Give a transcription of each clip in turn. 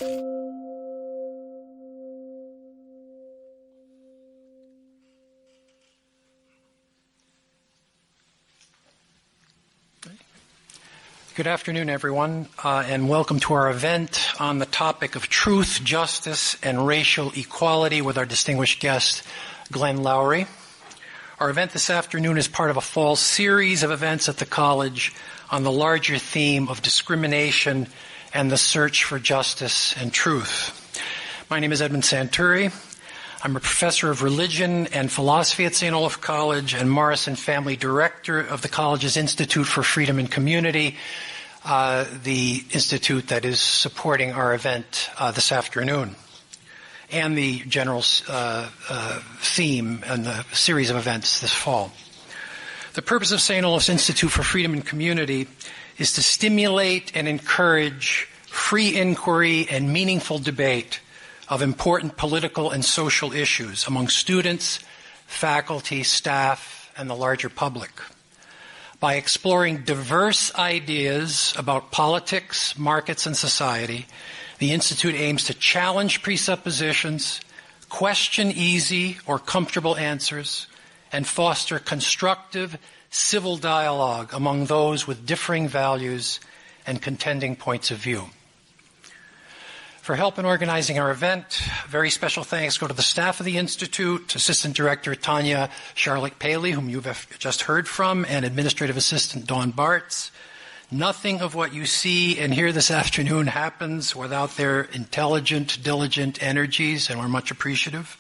Good afternoon, everyone, and welcome to our event on the topic of truth, justice, and racial equality with our distinguished guest, Glenn Loury. Our event this afternoon is part of a fall series of events at the college on the larger theme of discrimination and the search for justice and truth. My name is Edmund Santurri. I'm a professor of religion and philosophy at St. Olaf College and Morrison Family Director of the college's Institute for Freedom and Community, the institute that is supporting our event this afternoon, and the general theme and the series of events this fall. The purpose of St. Olaf's Institute for Freedom and Community is to stimulate and encourage free inquiry and meaningful debate of important political and social issues among students, faculty, staff, and the larger public. By exploring diverse ideas about politics, markets, and society, the Institute aims to challenge presuppositions, question easy or comfortable answers, and foster constructive civil dialogue among those with differing values and contending points of view. For help in organizing our event, very special thanks go to the staff of the Institute, Assistant Director Tanya Charlotte Paley, whom you've just heard from, and Administrative Assistant Dawn Bartz. Nothing of what you see and hear this afternoon happens without their intelligent, diligent energies, and we're much appreciative.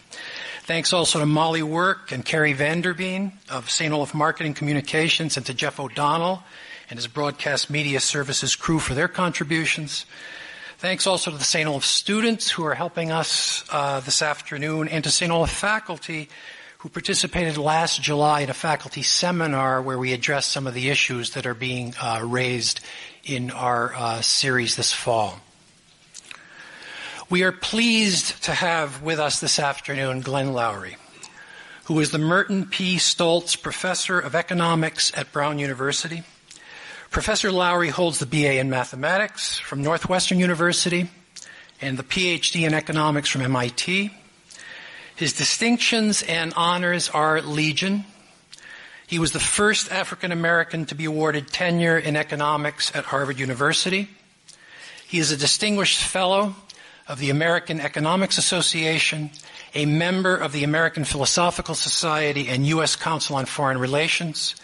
Thanks also to Molly Work and Carrie Vanderbeen of St. Olaf Marketing Communications, and to Jeff O'Donnell and his Broadcast Media Services crew for their contributions. Thanks also to the St. Olaf students who are helping us this afternoon, and to St. Olaf faculty who participated last July in a faculty seminar where we addressed some of the issues that are being raised in our series this fall. We are pleased to have with us this afternoon Glenn Loury, who is the Merton P. Stoltz Professor of Economics at Brown University. Professor Loury holds the BA in Mathematics from Northwestern University and the PhD in Economics from MIT. His distinctions and honors are legion. He was the first African American to be awarded tenure in economics at Harvard University. He is a distinguished fellow of the American Economics Association, a member of the American Philosophical Society and U.S. Council on Foreign Relations,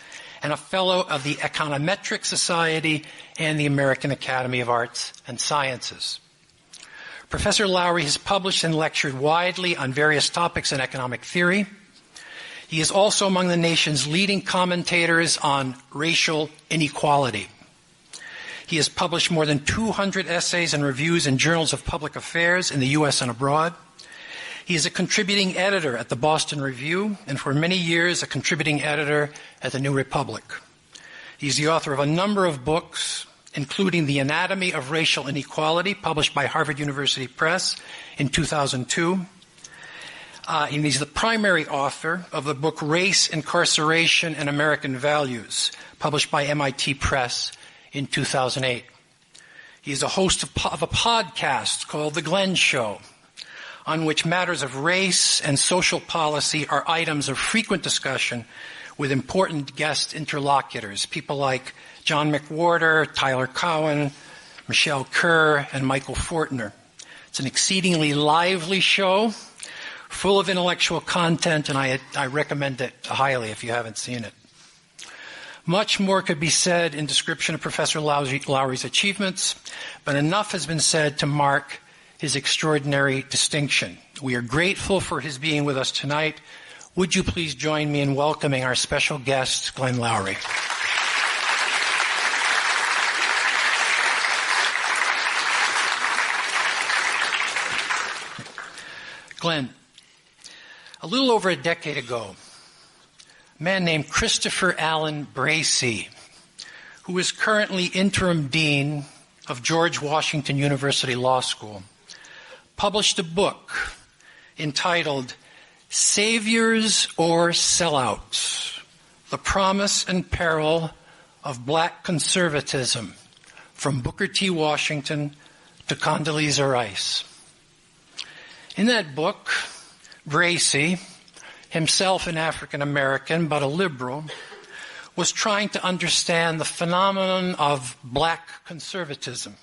and a fellow of the Econometric Society and the American Academy of Arts and Sciences. Professor Loury has published and lectured widely on various topics in economic theory. He is also among the nation's leading commentators on racial inequality. He has published more than 200 essays and reviews in journals of public affairs in the U.S. and abroad. He is a contributing editor at the Boston Review, and for many years a contributing editor at the New Republic. He's the author of a number of books, including The Anatomy of Racial Inequality, published by Harvard University Press in 2002. And he's the primary author of the book Race, Incarceration, and American Values, published by MIT Press in 2008. He is a host of a podcast called The Glenn Show, on which matters of race and social policy are items of frequent discussion with important guest interlocutors, people like John McWhorter, Tyler Cowen, Michelle Kerr, and Michael Fortner. It's an exceedingly lively show, full of intellectual content, and I recommend it highly if you haven't seen it. Much more could be said in description of Professor Loury's achievements, but enough has been said to mark his extraordinary distinction. We are grateful for his being with us tonight. Would you please join me in welcoming our special guest, Glenn Loury. Glenn, a little over a decade ago, a man named Christopher Allen Bracey, who is currently interim dean of George Washington University Law School, published a book entitled Saviors or Sellouts, The Promise and Peril of Black Conservatism, from Booker T. Washington to Condoleezza Rice. In that book, Bracy, himself an African American but a liberal, was trying to understand the phenomenon of black conservatism.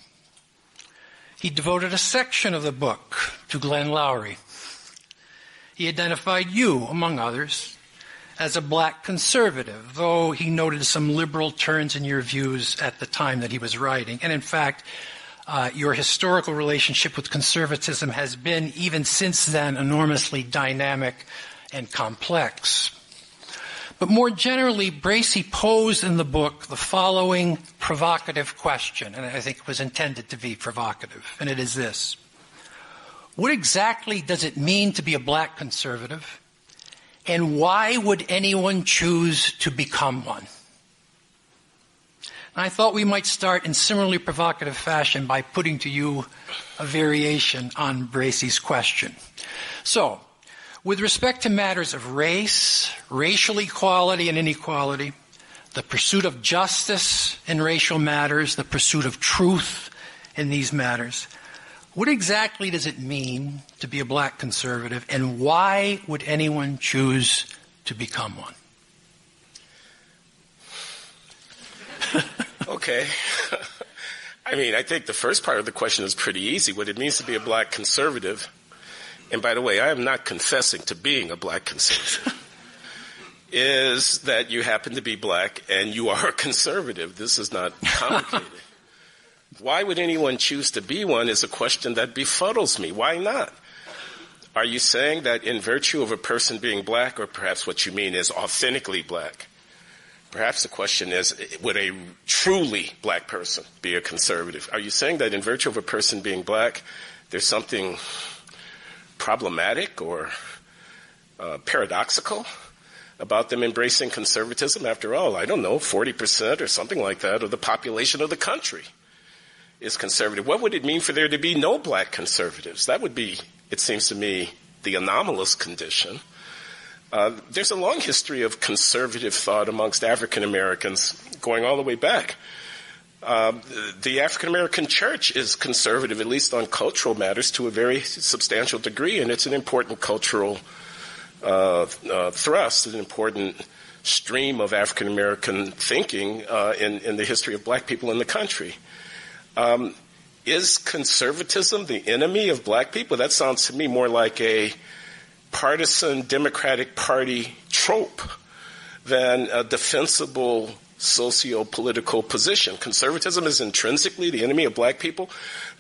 He devoted a section of the book to Glenn Loury. He identified you, among others, as a black conservative, though he noted some liberal turns in your views at the time that he was writing. And in fact, your historical relationship with conservatism has been, even since then, enormously dynamic and complex. But more generally, Bracy posed in the book the following provocative question, and I think it was intended to be provocative, and it is this. What exactly does it mean to be a black conservative, and why would anyone choose to become one? And I thought we might start in similarly provocative fashion by putting to you a variation on Bracy's question. So, with respect to matters of race, racial equality and inequality, the pursuit of justice in racial matters, the pursuit of truth in these matters, what exactly does it mean to be a black conservative, and why would anyone choose to become one? Okay. I think the first part of the question is pretty easy. What it means to be a black conservative. And by the way, I am not confessing to being a black conservative, is that you happen to be black and you are a conservative. This is not complicated. Why would anyone choose to be one is a question that befuddles me. Why not? Are you saying that in virtue of a person being black, or perhaps what you mean is authentically black? Perhaps the question is, would a truly black person be a conservative? Are you saying that in virtue of a person being black, there's something problematic or paradoxical about them embracing conservatism? After all, I don't know, 40% or something like that of the population of the country is conservative. What would it mean for there to be no black conservatives? That would be, it seems to me, the anomalous condition. There's a long history of conservative thought amongst African Americans going all the way back. The African American church is conservative, at least on cultural matters, to a very substantial degree, and it's an important cultural thrust, an important stream of African American thinking in the history of black people in the country. Is conservatism the enemy of black people? That sounds to me more like a partisan Democratic Party trope than a defensible socio-political position. Conservatism is intrinsically the enemy of black people.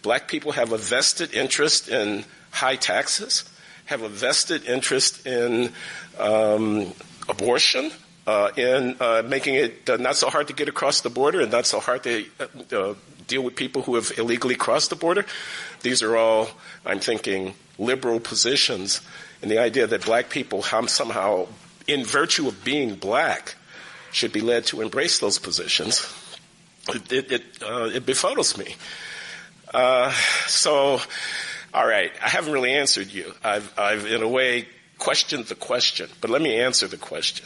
Black people have a vested interest in high taxes, have a vested interest in abortion, in making it not so hard to get across the border and not so hard to deal with people who have illegally crossed the border. These are all, I'm thinking, liberal positions. And the idea that black people somehow, in virtue of being black, should be led to embrace those positions, it befuddles me. So, all right, I haven't really answered you. I've in a way questioned the question, but let me answer the question.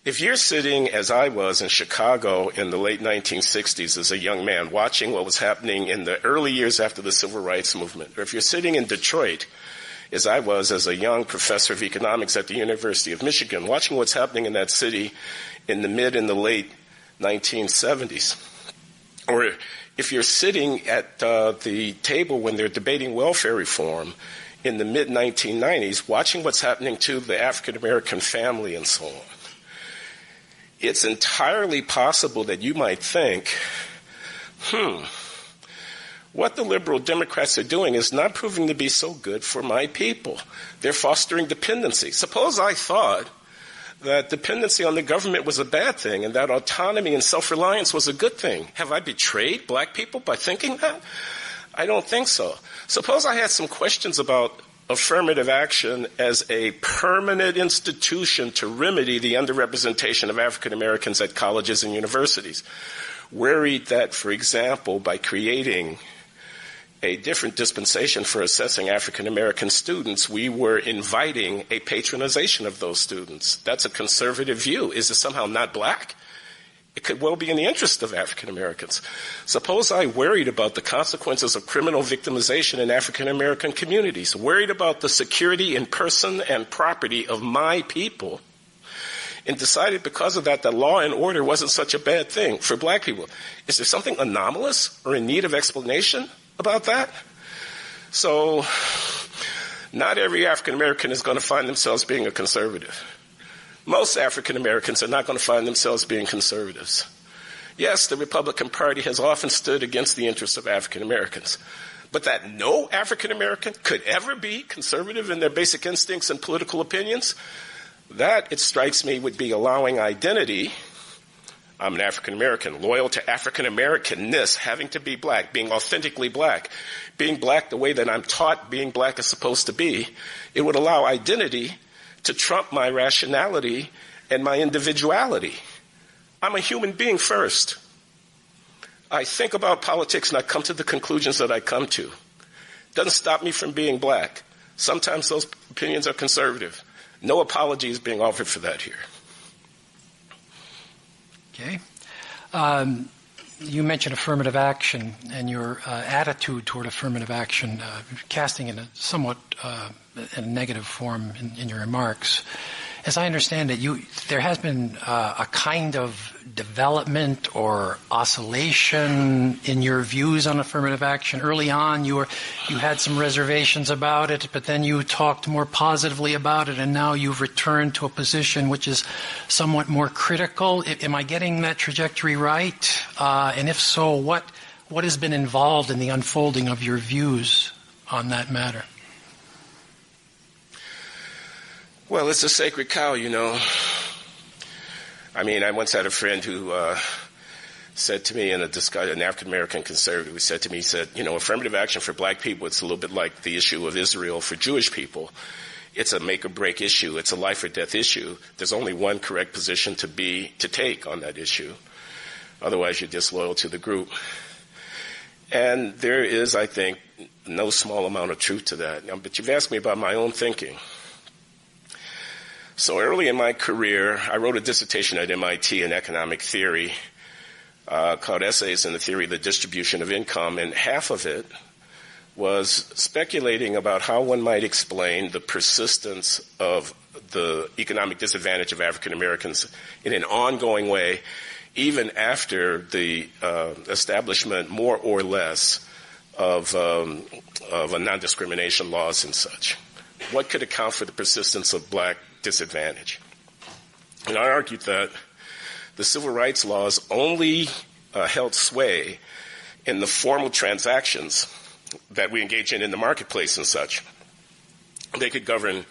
If you're sitting, as I was in Chicago in the late 1960s as a young man, watching what was happening in the early years after the Civil Rights Movement, or if you're sitting in Detroit, as I was as a young professor of economics at the University of Michigan, watching what's happening in that city in the mid and the late 1970s, or if you're sitting at the table when they're debating welfare reform in the mid-1990s, watching what's happening to the African-American family and so on, it's entirely possible that you might think, what the liberal Democrats are doing is not proving to be so good for my people. They're fostering dependency. Suppose I thought that dependency on the government was a bad thing and that autonomy and self-reliance was a good thing. Have I betrayed black people by thinking that? I don't think so. Suppose I had some questions about affirmative action as a permanent institution to remedy the underrepresentation of African Americans at colleges and universities. Worried that, for example, by creating a different dispensation for assessing African American students, we were inviting a patronization of those students. That's a conservative view. Is it somehow not black? It could well be in the interest of African Americans. Suppose I worried about the consequences of criminal victimization in African American communities, worried about the security in person and property of my people, and decided because of that law and order wasn't such a bad thing for black people. Is there something anomalous or in need of explanation about that? So, not every African American is going to find themselves being a conservative. Most African Americans are not going to find themselves being conservatives. Yes, the Republican Party has often stood against the interests of African Americans. But that no African American could ever be conservative in their basic instincts and political opinions, that, it strikes me, would be allowing identity. I'm an African American, loyal to African Americanness, having to be black, being authentically black, being black the way that I'm taught being black is supposed to be. It would allow identity to trump my rationality and my individuality. I'm a human being first. I think about politics and I come to the conclusions that I come to. Doesn't stop me from being black. Sometimes those opinions are conservative. No apology is being offered for that here. Okay. You mentioned affirmative action and your attitude toward affirmative action, casting in a somewhat in a negative form in your remarks. As I understand it, there has been a kind of development or oscillation in your views on affirmative action. Early on, you had some reservations about it, but then you talked more positively about it, and now you've returned to a position which is somewhat more critical. Am I getting that trajectory right? And if so, what has been involved in the unfolding of your views on that matter? Well, it's a sacred cow, you know. I mean, I once had a friend who said to me in a discussion, an African-American conservative, who said to me, he said, you know, affirmative action for black people, it's a little bit like the issue of Israel for Jewish people. It's a make-or-break issue. It's a life-or-death issue. There's only one correct position to take on that issue. Otherwise, you're disloyal to the group. And there is, I think, no small amount of truth to that. But you've asked me about my own thinking. So early in my career, I wrote a dissertation at MIT in economic theory called Essays in the Theory of the Distribution of Income, and half of it was speculating about how one might explain the persistence of the economic disadvantage of African Americans in an ongoing way, even after the establishment, more or less, of a non-discrimination laws and such. What could account for the persistence of black disadvantage? And I argued that the civil rights laws only held sway in the formal transactions that we engage in the marketplace and such. They could govern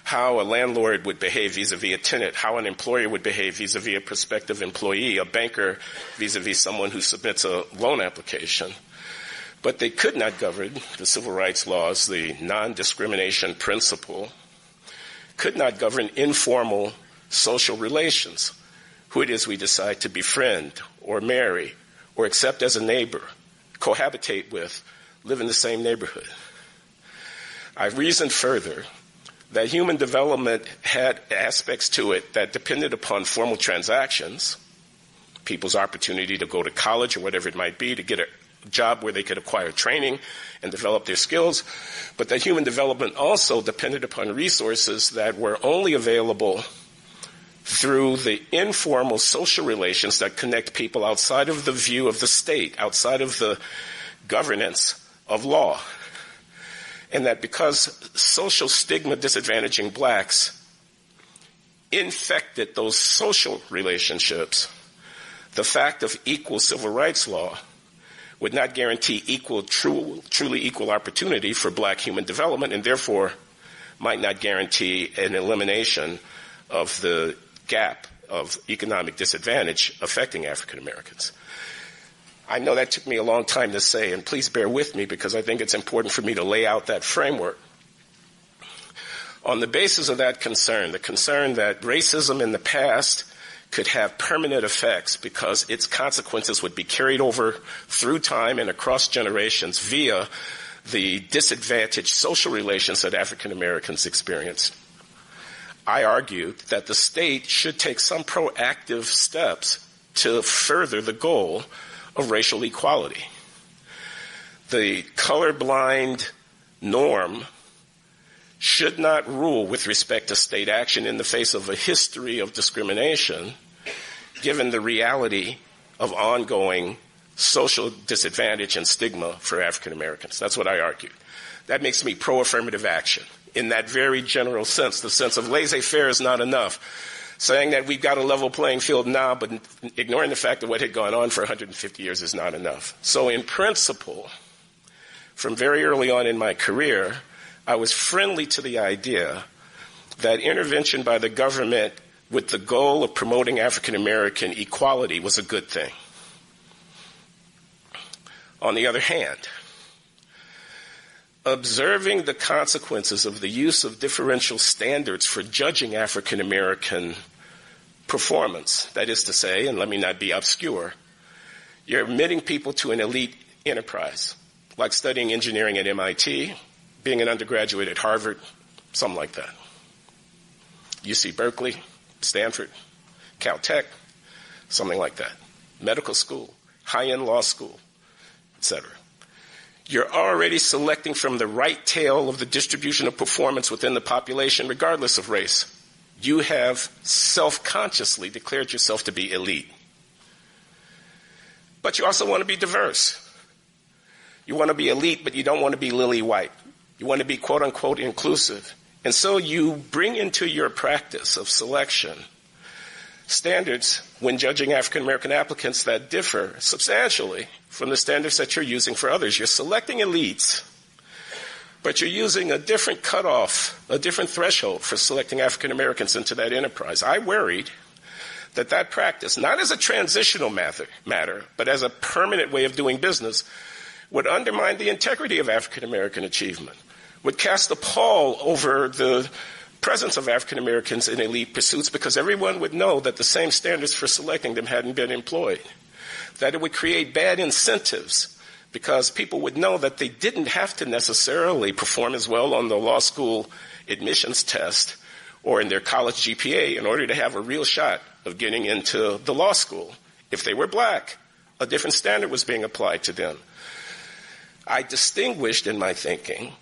how a landlord would behave vis-a-vis a tenant, how an employer would behave vis-a-vis a prospective employee, a banker vis-a-vis someone who submits a loan application. But they could not govern the civil rights laws, the non-discrimination principle, could not govern informal social relations, who it is we decide to befriend or marry or accept as a neighbor, cohabitate with, live in the same neighborhood. I reasoned further that human development had aspects to it that depended upon formal transactions, people's opportunity to go to college or whatever it might be, to get a job where they could acquire training and develop their skills, but that human development also depended upon resources that were only available through the informal social relations that connect people outside of the view of the state, outside of the governance of law. And that because social stigma disadvantaging blacks infected those social relationships, the fact of equal civil rights law would not guarantee truly equal opportunity for black human development, and therefore might not guarantee an elimination of the gap of economic disadvantage affecting African Americans. I know that took me a long time to say, and please bear with me because I think it's important for me to lay out that framework. On the basis of that concern, the concern that racism in the past could have permanent effects because its consequences would be carried over through time and across generations via the disadvantaged social relations that African Americans experience. I argued that the state should take some proactive steps to further the goal of racial equality. The colorblind norm should not rule with respect to state action in the face of a history of discrimination, given the reality of ongoing social disadvantage and stigma for African Americans. That's what I argue. That makes me pro-affirmative action. In that very general sense, the sense of laissez-faire is not enough. Saying that we've got a level playing field now, but ignoring the fact that what had gone on for 150 years is not enough. So in principle, from very early on in my career, I was friendly to the idea that intervention by the government with the goal of promoting African American equality was a good thing. On the other hand, observing the consequences of the use of differential standards for judging African American performance, that is to say, and let me not be obscure, you're admitting people to an elite enterprise, like studying engineering at MIT, being an undergraduate at Harvard, something like that. UC Berkeley, Stanford, Caltech, something like that. Medical school, high-end law school, etc. You're already selecting from the right tail of the distribution of performance within the population, regardless of race. You have self-consciously declared yourself to be elite. But you also want to be diverse. You want to be elite, but you don't want to be lily white. You want to be quote-unquote inclusive. And so you bring into your practice of selection standards when judging African American applicants that differ substantially from the standards that you're using for others. You're selecting elites, but you're using a different cutoff, a different threshold for selecting African Americans into that enterprise. I worried that that practice, not as a transitional matter, but as a permanent way of doing business, would undermine the integrity of African American achievement, would cast a pall over the presence of African Americans in elite pursuits, because everyone would know that the same standards for selecting them hadn't been employed. That it would create bad incentives, because people would know that they didn't have to necessarily perform as well on the law school admissions test or in their college GPA in order to have a real shot of getting into the law school. If they were black, a different standard was being applied to them. I distinguished in my thinking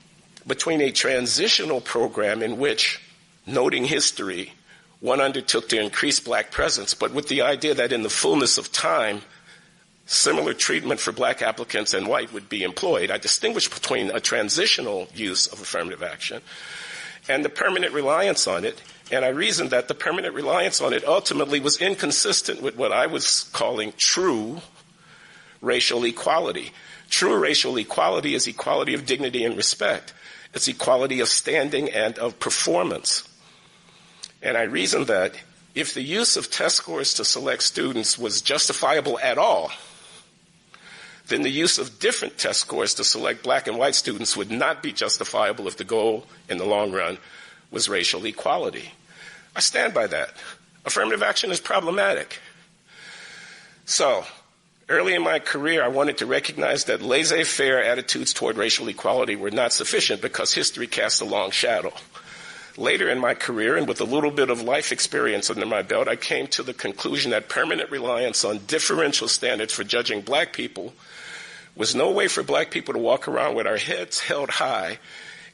between a transitional program in which, noting history, one undertook to increase black presence, but with the idea that in the fullness of time, similar treatment for black applicants and white would be employed. I distinguished between a transitional use of affirmative action and the permanent reliance on it, and I reasoned that the permanent reliance on it ultimately was inconsistent with what I was calling true racial equality. True racial equality is equality of dignity and respect. It's equality of standing and of performance. And I reasoned that if the use of test scores to select students was justifiable at all, then the use of different test scores to select black and white students would not be justifiable if the goal in the long run was racial equality. I stand by that. Affirmative action is problematic. So, early in my career, I wanted to recognize that laissez-faire attitudes toward racial equality were not sufficient because history casts a long shadow. Later in my career, and with a little bit of life experience under my belt, I came to the conclusion that permanent reliance on differential standards for judging black people was no way for black people to walk around with our heads held high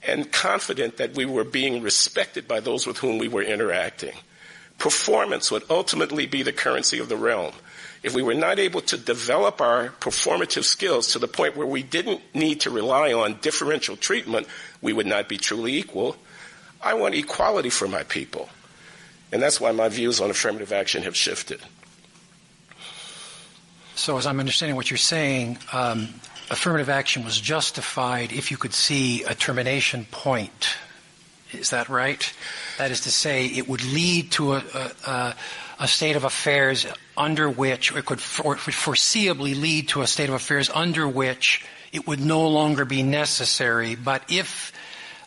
and confident that we were being respected by those with whom we were interacting. Performance would ultimately be the currency of the realm. If we were not able to develop our performative skills to the point where we didn't need to rely on differential treatment, we would not be truly equal. I want equality for my people. And that's why my views on affirmative action have shifted. So as I'm understanding what you're saying, affirmative action was justified if you could see a termination point. Is that right? That is to say, it would lead to a state of affairs under which, or it could foreseeably lead to a state of affairs under which it would no longer be necessary. But if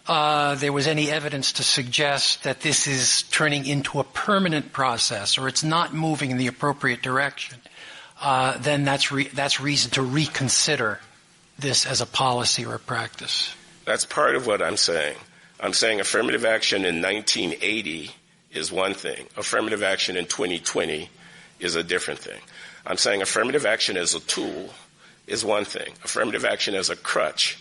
there was any evidence to suggest that this is turning into a permanent process or it's not moving in the appropriate direction, then that's reason to reconsider this as a policy or a practice. That's part of what I'm saying. I'm saying affirmative action in 1980 is one thing. Affirmative action in 2020 is a different thing. I'm saying affirmative action as a tool is one thing. Affirmative action as a crutch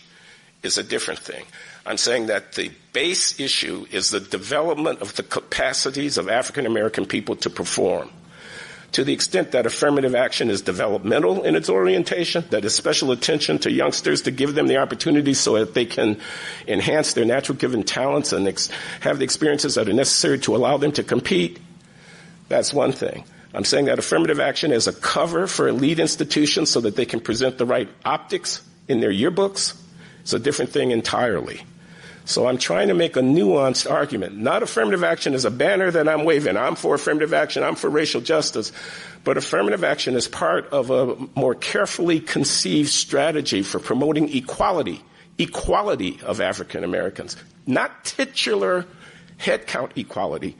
is a different thing. I'm saying that the base issue is the development of the capacities of African American people to perform. To the extent that affirmative action is developmental in its orientation, that is special attention to youngsters to give them the opportunities so that they can enhance their natural given talents and have the experiences that are necessary to allow them to compete, that's one thing. I'm saying that affirmative action is a cover for elite institutions so that they can present the right optics in their yearbooks. It's a different thing entirely. So I'm trying to make a nuanced argument. Not affirmative action is a banner that I'm waving. I'm for affirmative action. I'm for racial justice. But affirmative action is part of a more carefully conceived strategy for promoting equality of African Americans. Not titular headcount equality,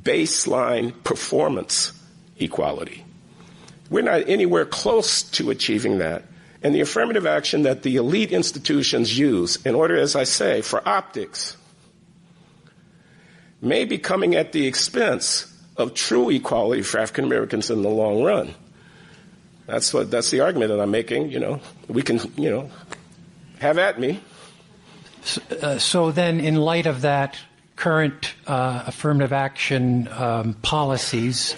baseline performance equality. We're not anywhere close to achieving that. And the affirmative action that the elite institutions use in order, as I say, for optics may be coming at the expense of true equality for African Americans in the long run. That's the argument that I'm making. We can, have at me. So then, in light of that, current affirmative action policies,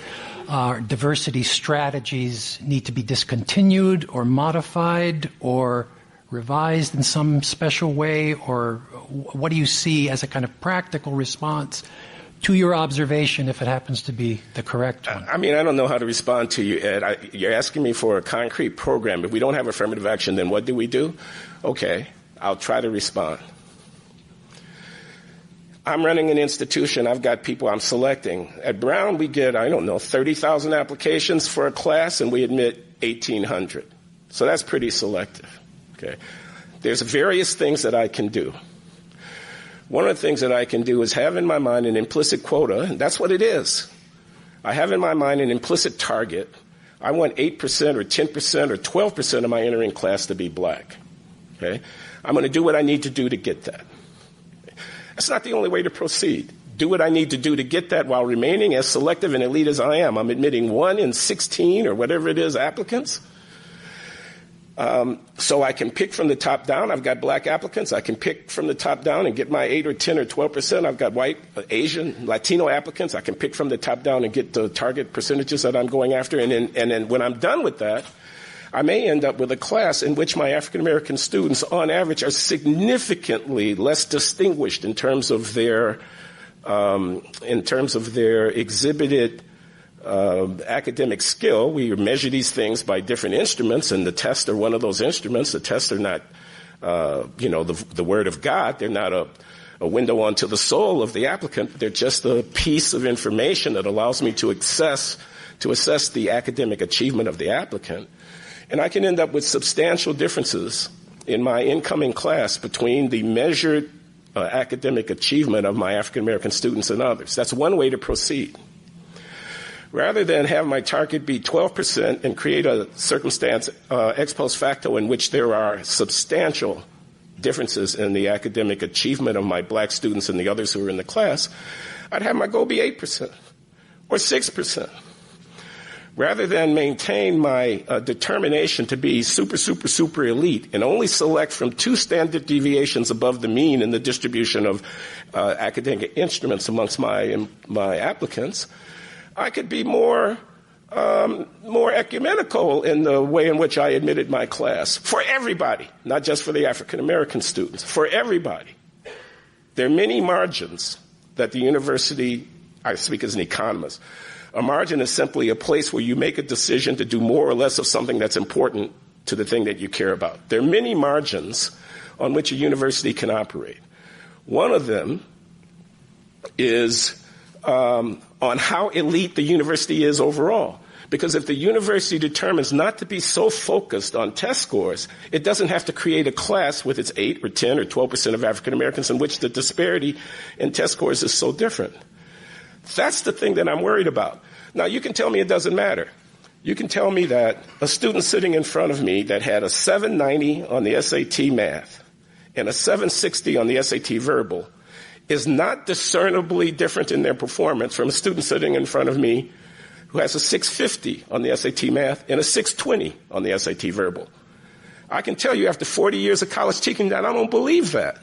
diversity strategies need to be discontinued or modified or revised in some special way? Or what do you see as a kind of practical response to your observation, if it happens to be the correct one? I mean, I don't know how to respond to you, Ed. You're asking me for a concrete program. If we don't have affirmative action, then what do? Okay, I'll try to respond. I'm running an institution. I've got people I'm selecting. At Brown, we get, 30,000 applications for a class, and we admit 1,800. So that's pretty selective. Okay. There's various things that I can do. One of the things that I can do is have in my mind an implicit quota, and that's what it is. I have in my mind an implicit target. I want 8% or 10% or 12% of my entering class to be black. Okay. I'm going to do what I need to do to get that. That's not the only way to proceed. Do what I need to do to get that while remaining as selective and elite as I am. I'm admitting 1 in 16 or whatever it is applicants. So I can pick from the top down. I've got black applicants. I can pick from the top down and get my 8 or 10 or 12%. I've got white, Asian, Latino applicants. I can pick from the top down and get the target percentages that I'm going after. And then when I'm done with that, I may end up with a class in which my African American students, on average, are significantly less distinguished in terms of their exhibited academic skill. We measure these things by different instruments, and the tests are one of those instruments. The tests are not, the Word of God. They're not a window onto the soul of the applicant. They're just a piece of information that allows me to assess the academic achievement of the applicant. And I can end up with substantial differences in my incoming class between the measured academic achievement of my African American students and others. That's one way to proceed. Rather than have my target be 12% and create a circumstance ex post facto in which there are substantial differences in the academic achievement of my black students and the others who are in the class, I'd have my goal be 8% or 6%. Rather than maintain my determination to be super elite and only select from 2 standard deviations above the mean in the distribution of academic instruments amongst my applicants, I could be more ecumenical in the way in which I admitted my class for everybody, not just for the African American students, for everybody. There are many margins that the university, I speak as an economist, a margin is simply a place where you make a decision to do more or less of something that's important to the thing that you care about. There are many margins on which a university can operate. One of them is on how elite the university is overall. Because if the university determines not to be so focused on test scores, it doesn't have to create a class with its 8 or 10 or 12% of African Americans in which the disparity in test scores is so different. That's the thing that I'm worried about. Now, you can tell me it doesn't matter. You can tell me that a student sitting in front of me that had a 790 on the SAT math and a 760 on the SAT verbal is not discernibly different in their performance from a student sitting in front of me who has a 650 on the SAT math and a 620 on the SAT verbal. I can tell you after 40 years of college teaching that I don't believe that.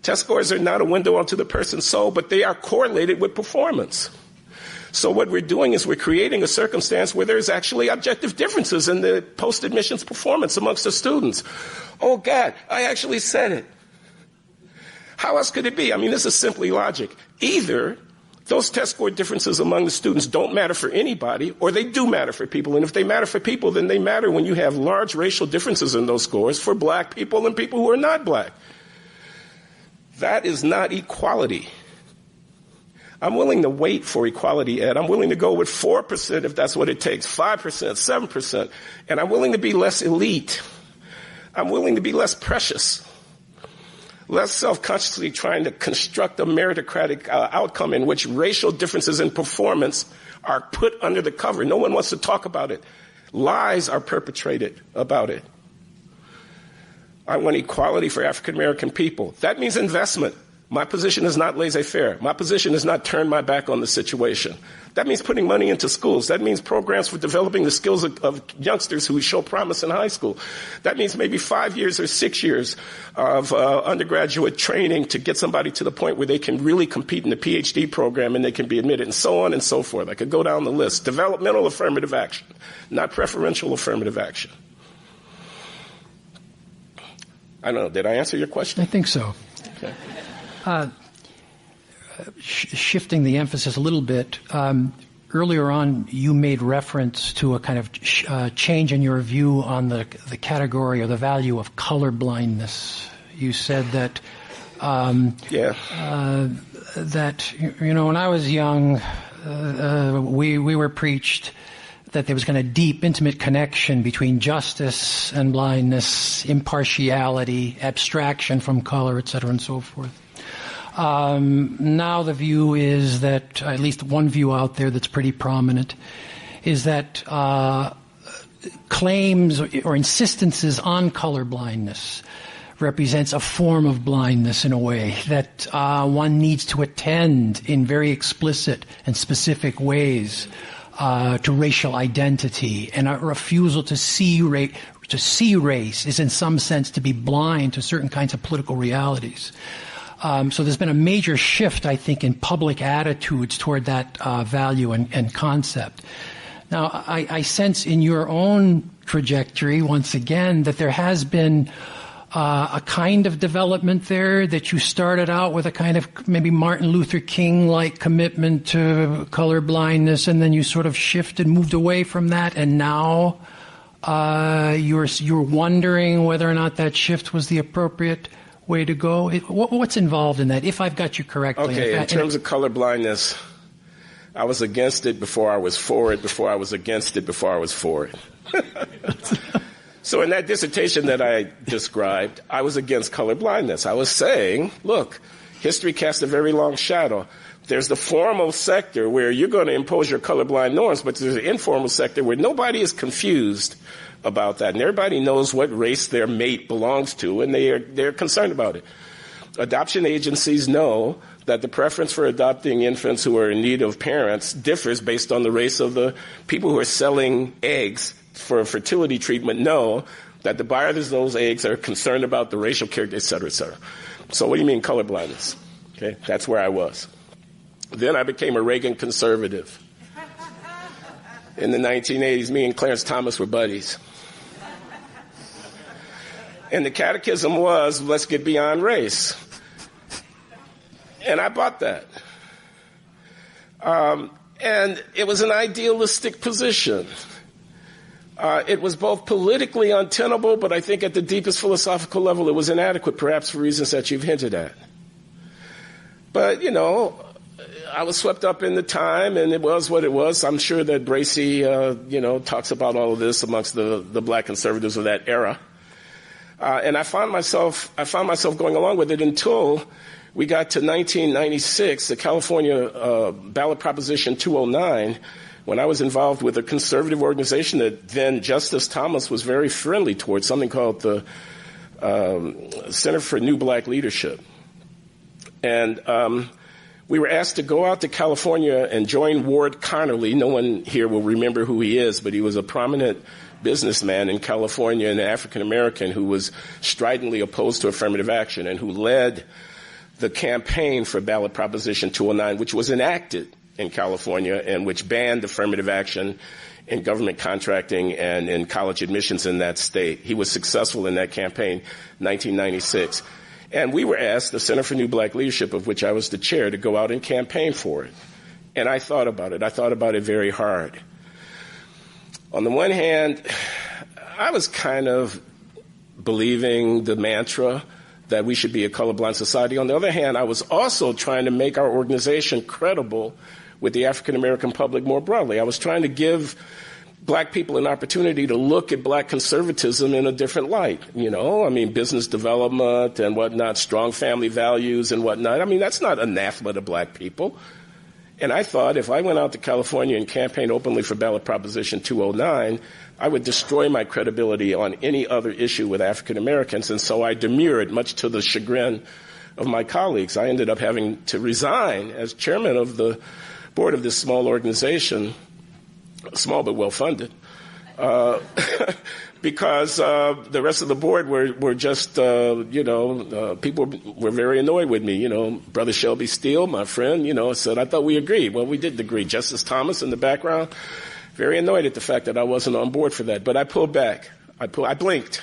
Test scores are not a window onto the person's soul, but they are correlated with performance. So what we're doing is we're creating a circumstance where there's actually objective differences in the post-admissions performance amongst the students. Oh, God, I actually said it. How else could it be? I mean, this is simply logic. Either those test score differences among the students don't matter for anybody, or they do matter for people. And if they matter for people, then they matter when you have large racial differences in those scores for black people and people who are not black. That is not equality. I'm willing to wait for equality, Ed. I'm willing to go with 4% if that's what it takes, 5%, 7%. And I'm willing to be less elite. I'm willing to be less precious, less self-consciously trying to construct a meritocratic outcome in which racial differences in performance are put under the cover. No one wants to talk about it. Lies are perpetrated about it. I want equality for African American people. That means investment. My position is not laissez-faire. My position is not turn my back on the situation. That means putting money into schools. That means programs for developing the skills of youngsters who show promise in high school. That means maybe 5 years or 6 years of undergraduate training to get somebody to the point where they can really compete in the PhD program and they can be admitted, and so on and so forth. I could go down the list. Developmental affirmative action, not preferential affirmative action. I don't know. Did I answer your question? I think so. Okay. Shifting the emphasis a little bit, earlier on you made reference to a kind of change in your view on the category or the value of color blindness. You said that that, you know, when I was young, we were preached that there was kind of deep, intimate connection between justice and blindness, impartiality, abstraction from color, et cetera, and so forth. Now the view is that, at least one view out there that's pretty prominent, is that claims or insistences on color blindness represents a form of blindness in a way, that one needs to attend in very explicit and specific ways to racial identity, and a refusal to see race is in some sense to be blind to certain kinds of political realities. So there's been a major shift, I think, in public attitudes toward that value and concept. Now, I sense in your own trajectory, once again, that there has been a kind of development there, that you started out with a kind of maybe Martin Luther King-like commitment to color blindness, and then you sort of shifted, moved away from that, and now you're wondering whether or not that shift was the appropriate way to go. What's involved in that, if I've got you correctly? Okay, in terms of color blindness, I was against it before I was for it, before I was against it, before I was for it. So in that dissertation that I described, I was against color blindness. I was saying, look, history casts a very long shadow. There's the formal sector where you're going to impose your colorblind norms, but there's the informal sector where nobody is confused about that, and everybody knows what race their mate belongs to, and they're concerned about it. Adoption agencies know that the preference for adopting infants who are in need of parents differs based on the race of the people who are selling eggs for fertility treatment. Know that the buyers of those eggs are concerned about the racial character, et cetera, et cetera. So what do you mean colorblindness? Okay, that's where I was. Then I became a Reagan conservative. In the 1980s, me and Clarence Thomas were buddies. And the catechism was, let's get beyond race. And I bought that. And it was an idealistic position. It was both politically untenable, but I think at the deepest philosophical level it was inadequate, perhaps for reasons that you've hinted at. But, you know, I was swept up in the time, and it was what it was. I'm sure that Bracy, talks about all of this amongst the black conservatives of that era. And I found myself going along with it until we got to 1996, the California ballot proposition 209, when I was involved with a conservative organization that then Justice Thomas was very friendly towards, something called the Center for New Black Leadership. And we were asked to go out to California and join Ward Connerly. No one here will remember who he is, but he was a prominent businessman in California, an African-American who was stridently opposed to affirmative action and who led the campaign for ballot Proposition 209, which was enacted in California and which banned affirmative action in government contracting and in college admissions in that state. He was successful in that campaign, 1996. And we were asked, the Center for New Black Leadership, of which I was the chair, to go out and campaign for it. And I thought about it. I thought about it very hard. On the one hand, I was kind of believing the mantra that we should be a colorblind society. On the other hand, I was also trying to make our organization credible with the African American public more broadly. I was trying to give black people an opportunity to look at black conservatism in a different light. Business development and whatnot, strong family values and whatnot. That's not anathema to black people. And I thought if I went out to California and campaigned openly for ballot Proposition 209, I would destroy my credibility on any other issue with African Americans. And so I demurred, much to the chagrin of my colleagues. I ended up having to resign as chairman of the board of this small organization, small but well-funded, because the rest of the board were just, people were very annoyed with me. Brother Shelby Steele, my friend, said, I thought we agreed. Well, we didn't agree. Justice Thomas in the background, very annoyed at the fact that I wasn't on board for that. But I pulled back. I blinked,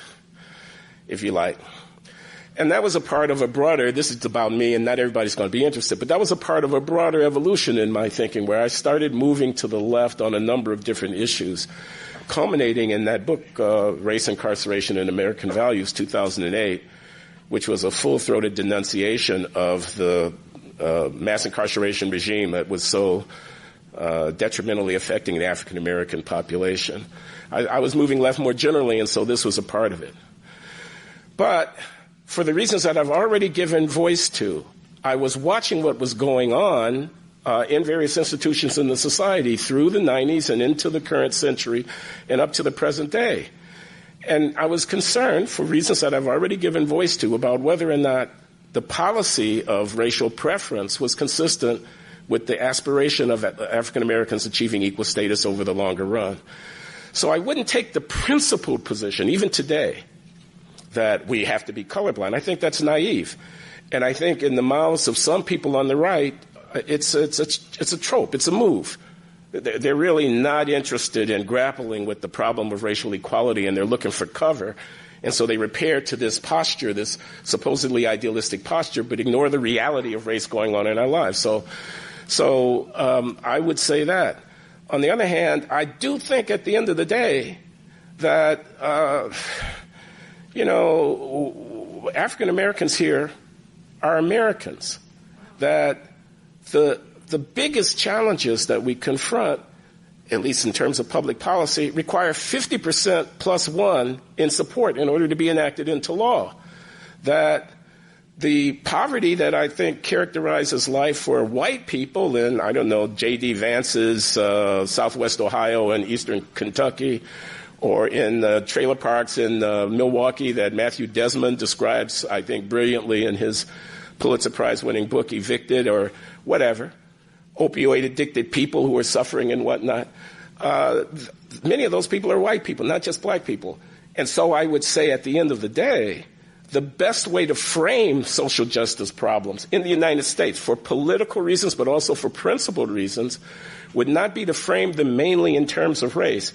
if you like. And that was a part of a broader, this is about me and not everybody's going to be interested, but that was a part of a broader evolution in my thinking where I started moving to the left on a number of different issues, culminating in that book, Race, Incarceration, and American Values, 2008, which was a full-throated denunciation of the mass incarceration regime that was so detrimentally affecting the African American population. I was moving left more generally, and so this was a part of it. But for the reasons that I've already given voice to, I was watching what was going on in various institutions in the society through the 90s and into the current century and up to the present day. And I was concerned, for reasons that I've already given voice to, about whether or not the policy of racial preference was consistent with the aspiration of African Americans achieving equal status over the longer run. So I wouldn't take the principled position, even today, that we have to be colorblind. I think that's naive. And I think in the mouths of some people on the right, it's a trope, it's a move. They're really not interested in grappling with the problem of racial equality, and they're looking for cover. And so they repair to this posture, this supposedly idealistic posture, but ignore the reality of race going on in our lives. So I would say that. On the other hand, I do think at the end of the day that African Americans here are Americans, that the biggest challenges that we confront, at least in terms of public policy, require 50% plus one in support in order to be enacted into law. That the poverty that I think characterizes life for white people in, J.D. Vance's Southwest Ohio and Eastern Kentucky, or in trailer parks in Milwaukee that Matthew Desmond describes, I think, brilliantly in his Pulitzer Prize-winning book, Evicted, or whatever, opioid-addicted people who are suffering and whatnot. Many of those people are white people, not just black people. And so I would say at the end of the day, the best way to frame social justice problems in the United States, for political reasons but also for principled reasons, would not be to frame them mainly in terms of race.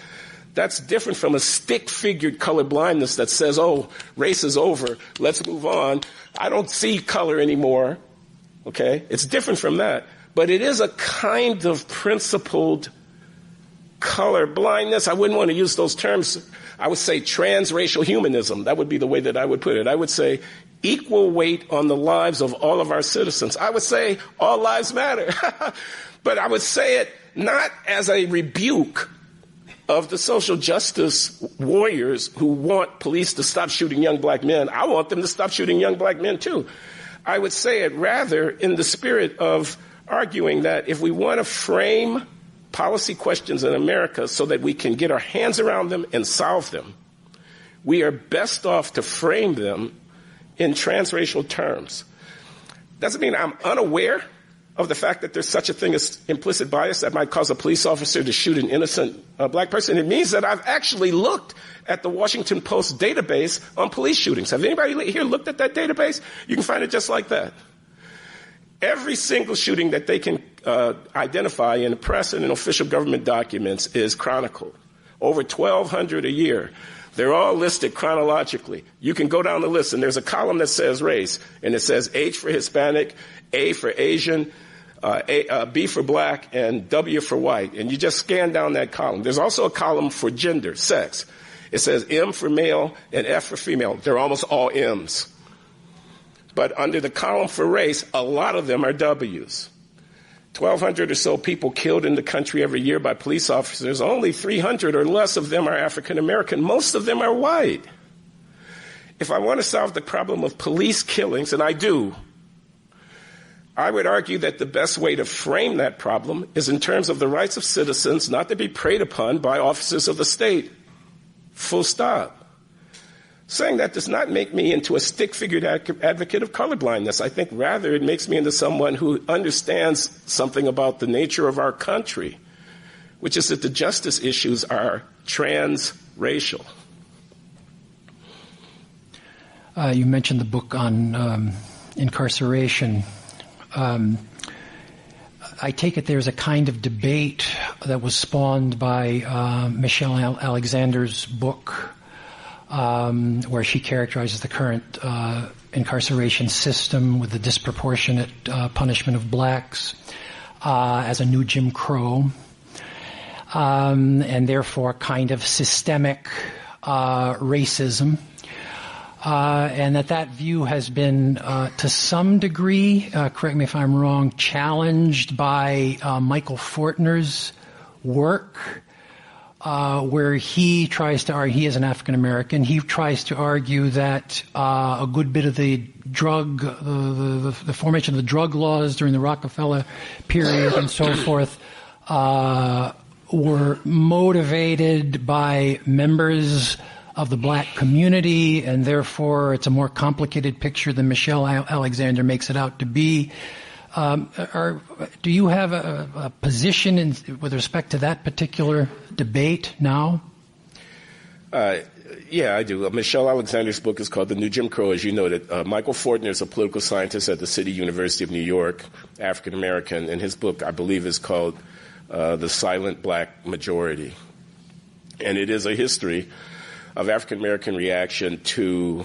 That's different from a stick-figured colorblindness that says, oh, race is over, let's move on. I don't see color anymore, okay? It's different from that. But it is a kind of principled colorblindness. I wouldn't want to use those terms. I would say transracial humanism. That would be the way that I would put it. I would say equal weight on the lives of all of our citizens. I would say all lives matter. But I would say it not as a rebuke of the social justice warriors who want police to stop shooting young black men. I want them to stop shooting young black men too. I would say it rather in the spirit of arguing that if we want to frame policy questions in America so that we can get our hands around them and solve them, we are best off to frame them in transracial terms. Doesn't mean I'm unaware of the fact that there's such a thing as implicit bias that might cause a police officer to shoot an innocent black person. It means that I've actually looked at the Washington Post database on police shootings. Have anybody here looked at that database? You can find it just like that. Every single shooting that they can identify in the press and in official government documents is chronicled. Over 1,200 a year. They're all listed chronologically. You can go down the list, and there's a column that says race, and it says H for Hispanic, A for Asian, B for black, and W for white. And you just scan down that column. There's also a column for gender, sex. It says M for male and F for female. They're almost all M's. But under the column for race, a lot of them are W's. 1,200 or so people killed in the country every year by police officers. Only 300 or less of them are African American. Most of them are white. If I want to solve the problem of police killings, and I do, I would argue that the best way to frame that problem is in terms of the rights of citizens not to be preyed upon by officers of the state. Full stop. Saying that does not make me into a stick-figured advocate of colorblindness. I think rather it makes me into someone who understands something about the nature of our country, which is that the justice issues are transracial. You mentioned the book on incarceration. I take it there's a kind of debate that was spawned by Michelle Alexander's book, where she characterizes the current incarceration system with the disproportionate punishment of blacks as a new Jim Crow, and therefore kind of systemic racism. And that view has been, to some degree, correct me if I'm wrong, challenged by Michael Fortner's work, where he tries to argue, he is an African American, he tries to argue that a good bit of the drug, the formation of the drug laws during the Rockefeller period and so forth, were motivated by members of the black community, and therefore it's a more complicated picture than Michelle Alexander makes it out to be. Do you have a position with respect to that particular debate now? Yeah, I do. Michelle Alexander's book is called The New Jim Crow, as you noted. Michael Fortner is a political scientist at the City University of New York, African American, and his book, I believe, is called The Silent Black Majority. And it is a history of African American reaction to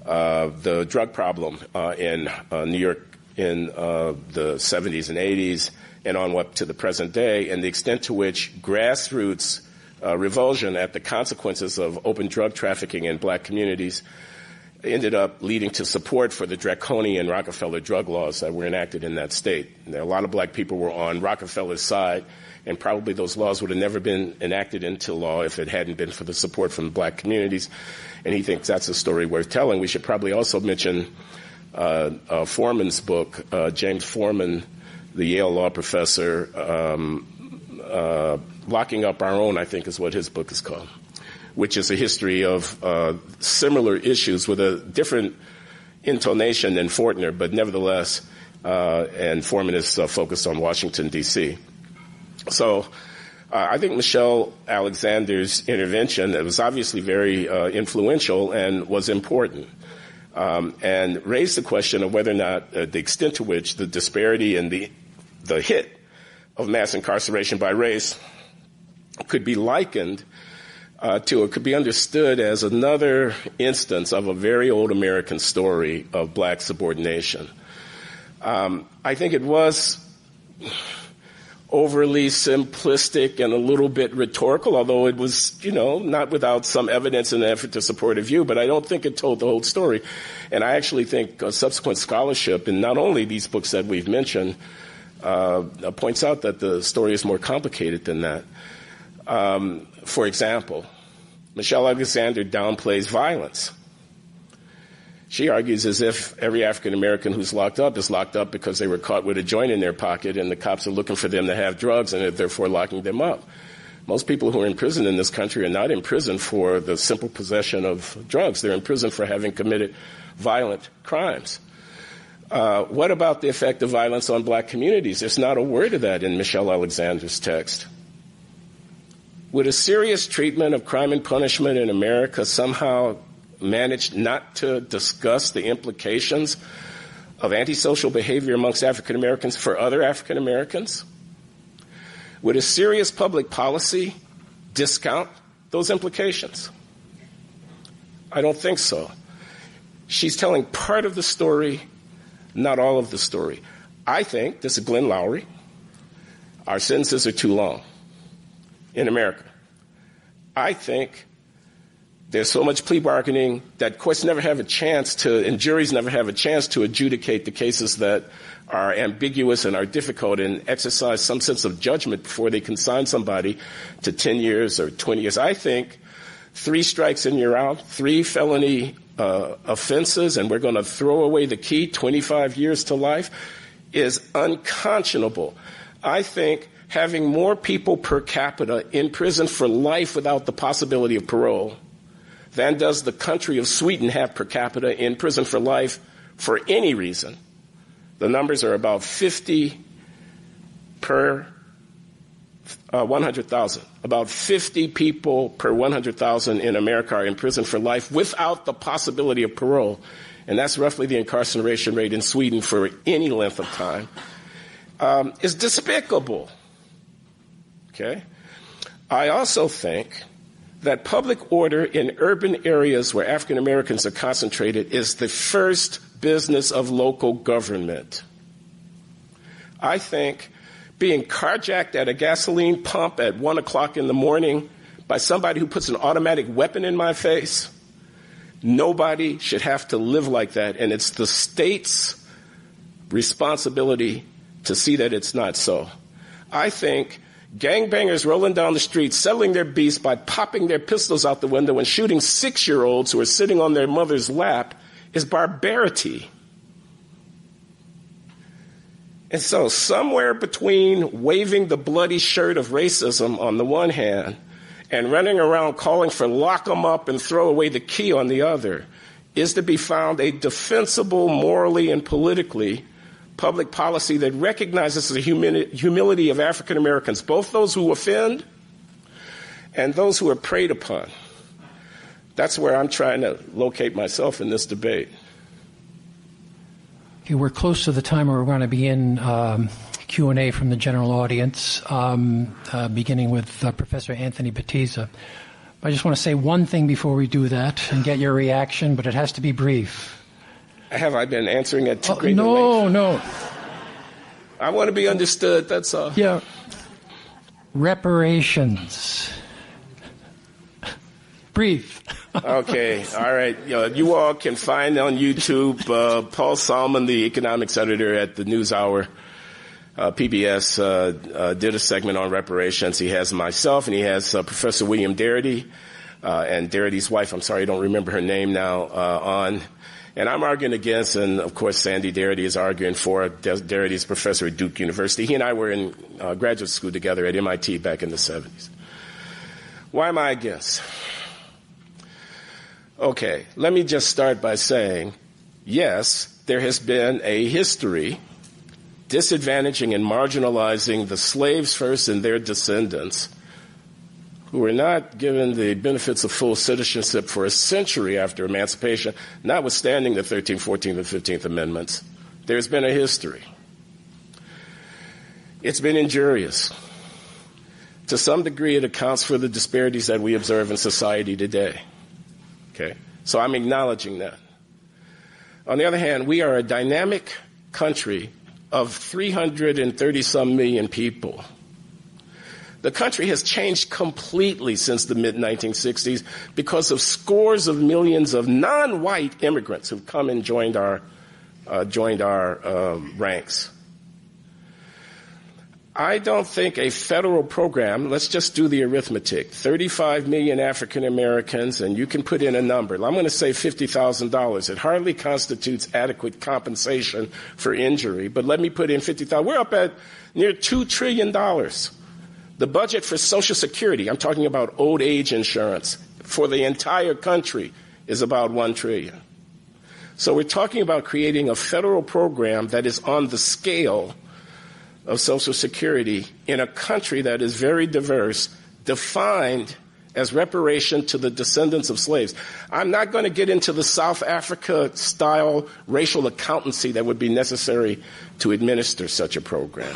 the drug problem in New York in the 70s and 80s and on up to the present day, and the extent to which grassroots revulsion at the consequences of open drug trafficking in black communities ended up leading to support for the draconian Rockefeller drug laws that were enacted in that state. A lot of black people were on Rockefeller's side, and probably those laws would have never been enacted into law if it hadn't been for the support from black communities. And he thinks that's a story worth telling. We should probably also mention Foreman's book, James Foreman, the Yale law professor, Locking Up Our Own, I think is what his book is called, which is a history of similar issues with a different intonation than Fortner, but nevertheless, and Foreman is focused on Washington, D.C. So I think Michelle Alexander's intervention was obviously very influential and was important, and raised the question of whether or not the extent to which the disparity and the hit of mass incarceration by race could be likened to, it could be understood as another instance of a very old American story of black subordination. I think it was overly simplistic and a little bit rhetorical, although it was, not without some evidence in an effort to support a view, but I don't think it told the whole story. And I actually think subsequent scholarship, and not only these books that we've mentioned, points out that the story is more complicated than that. For example, Michelle Alexander downplays violence. She argues as if every African American who's locked up is locked up because they were caught with a joint in their pocket and the cops are looking for them to have drugs and are therefore locking them up. Most people who are in prison in this country are not in prison for the simple possession of drugs. They're in prison for having committed violent crimes. What about the effect of violence on black communities? There's not a word of that in Michelle Alexander's text. Would a serious treatment of crime and punishment in America somehow manage not to discuss the implications of antisocial behavior amongst African Americans for other African Americans? Would a serious public policy discount those implications? I don't think so. She's telling part of the story, not all of the story. I think, this is Glenn Loury, our sentences are too long in America. I think there's so much plea bargaining that courts never have a chance to, and juries never have a chance to adjudicate the cases that are ambiguous and are difficult and exercise some sense of judgment before they consign somebody to 10 years or 20 years. I think 3 strikes and you're out, 3 felony offenses, and we're going to throw away the key, 25 years to life, is unconscionable. I think having more people per capita in prison for life without the possibility of parole than does the country of Sweden have per capita in prison for life for any reason. The numbers are about 50 per 100,000. About 50 people per 100,000 in America are in prison for life without the possibility of parole. And that's roughly the incarceration rate in Sweden for any length of time. Is despicable. Okay? I also think that public order in urban areas where African Americans are concentrated is the first business of local government. I think being carjacked at a gasoline pump at 1 o'clock in the morning by somebody who puts an automatic weapon in my face, nobody should have to live like that. And it's the state's responsibility to see that it's not so. I think gangbangers rolling down the street, settling their beasts by popping their pistols out the window and shooting 6-year-olds who are sitting on their mother's lap is barbarity. And so somewhere between waving the bloody shirt of racism on the one hand and running around calling for lock 'em up and throw away the key on the other is to be found a defensible morally and politically public policy that recognizes the humility of African Americans, both those who offend and those who are preyed upon. That's where I'm trying to locate myself in this debate. Okay, we're close to the time where we're going to begin Q&A from the general audience, beginning with Professor Anthony Battiza. I just want to say one thing before we do that and get your reaction, but it has to be brief. Have I been answering at too great a length? No. I want to be understood, that's all. Yeah. Reparations. Brief. Okay, all right. You all can find on YouTube Paul Salmon, the economics editor at the NewsHour, PBS, did a segment on reparations. He has myself and he has Professor William Darity and Darity's wife, I'm sorry, I don't remember her name now, on. And I'm arguing against, and of course Sandy Darity is arguing for. Darity's professor at Duke University. He and I were in graduate school together at MIT back in the 70s. Why am I against? Okay, let me just start by saying, yes, there has been a history disadvantaging and marginalizing the slaves first and their descendants who were not given the benefits of full citizenship for a century after emancipation, notwithstanding the 13th, 14th, and 15th Amendments. There's been a history. It's been injurious. To some degree, it accounts for the disparities that we observe in society today. Okay? So I'm acknowledging that. On the other hand, we are a dynamic country of 330-some million people. The country has changed completely since the mid-1960s because of scores of millions of non-white immigrants who've come and joined our ranks. I don't think a federal program, let's just do the arithmetic, 35 million African Americans, and you can put in a number. I'm going to say $50,000. It hardly constitutes adequate compensation for injury, but let me put in $50,000. We're up at near $2 trillion. The budget for Social Security, I'm talking about old age insurance, for the entire country is about $1 trillion. So we're talking about creating a federal program that is on the scale of Social Security in a country that is very diverse, defined as reparation to the descendants of slaves. I'm not going to get into the South Africa-style racial accountancy that would be necessary to administer such a program.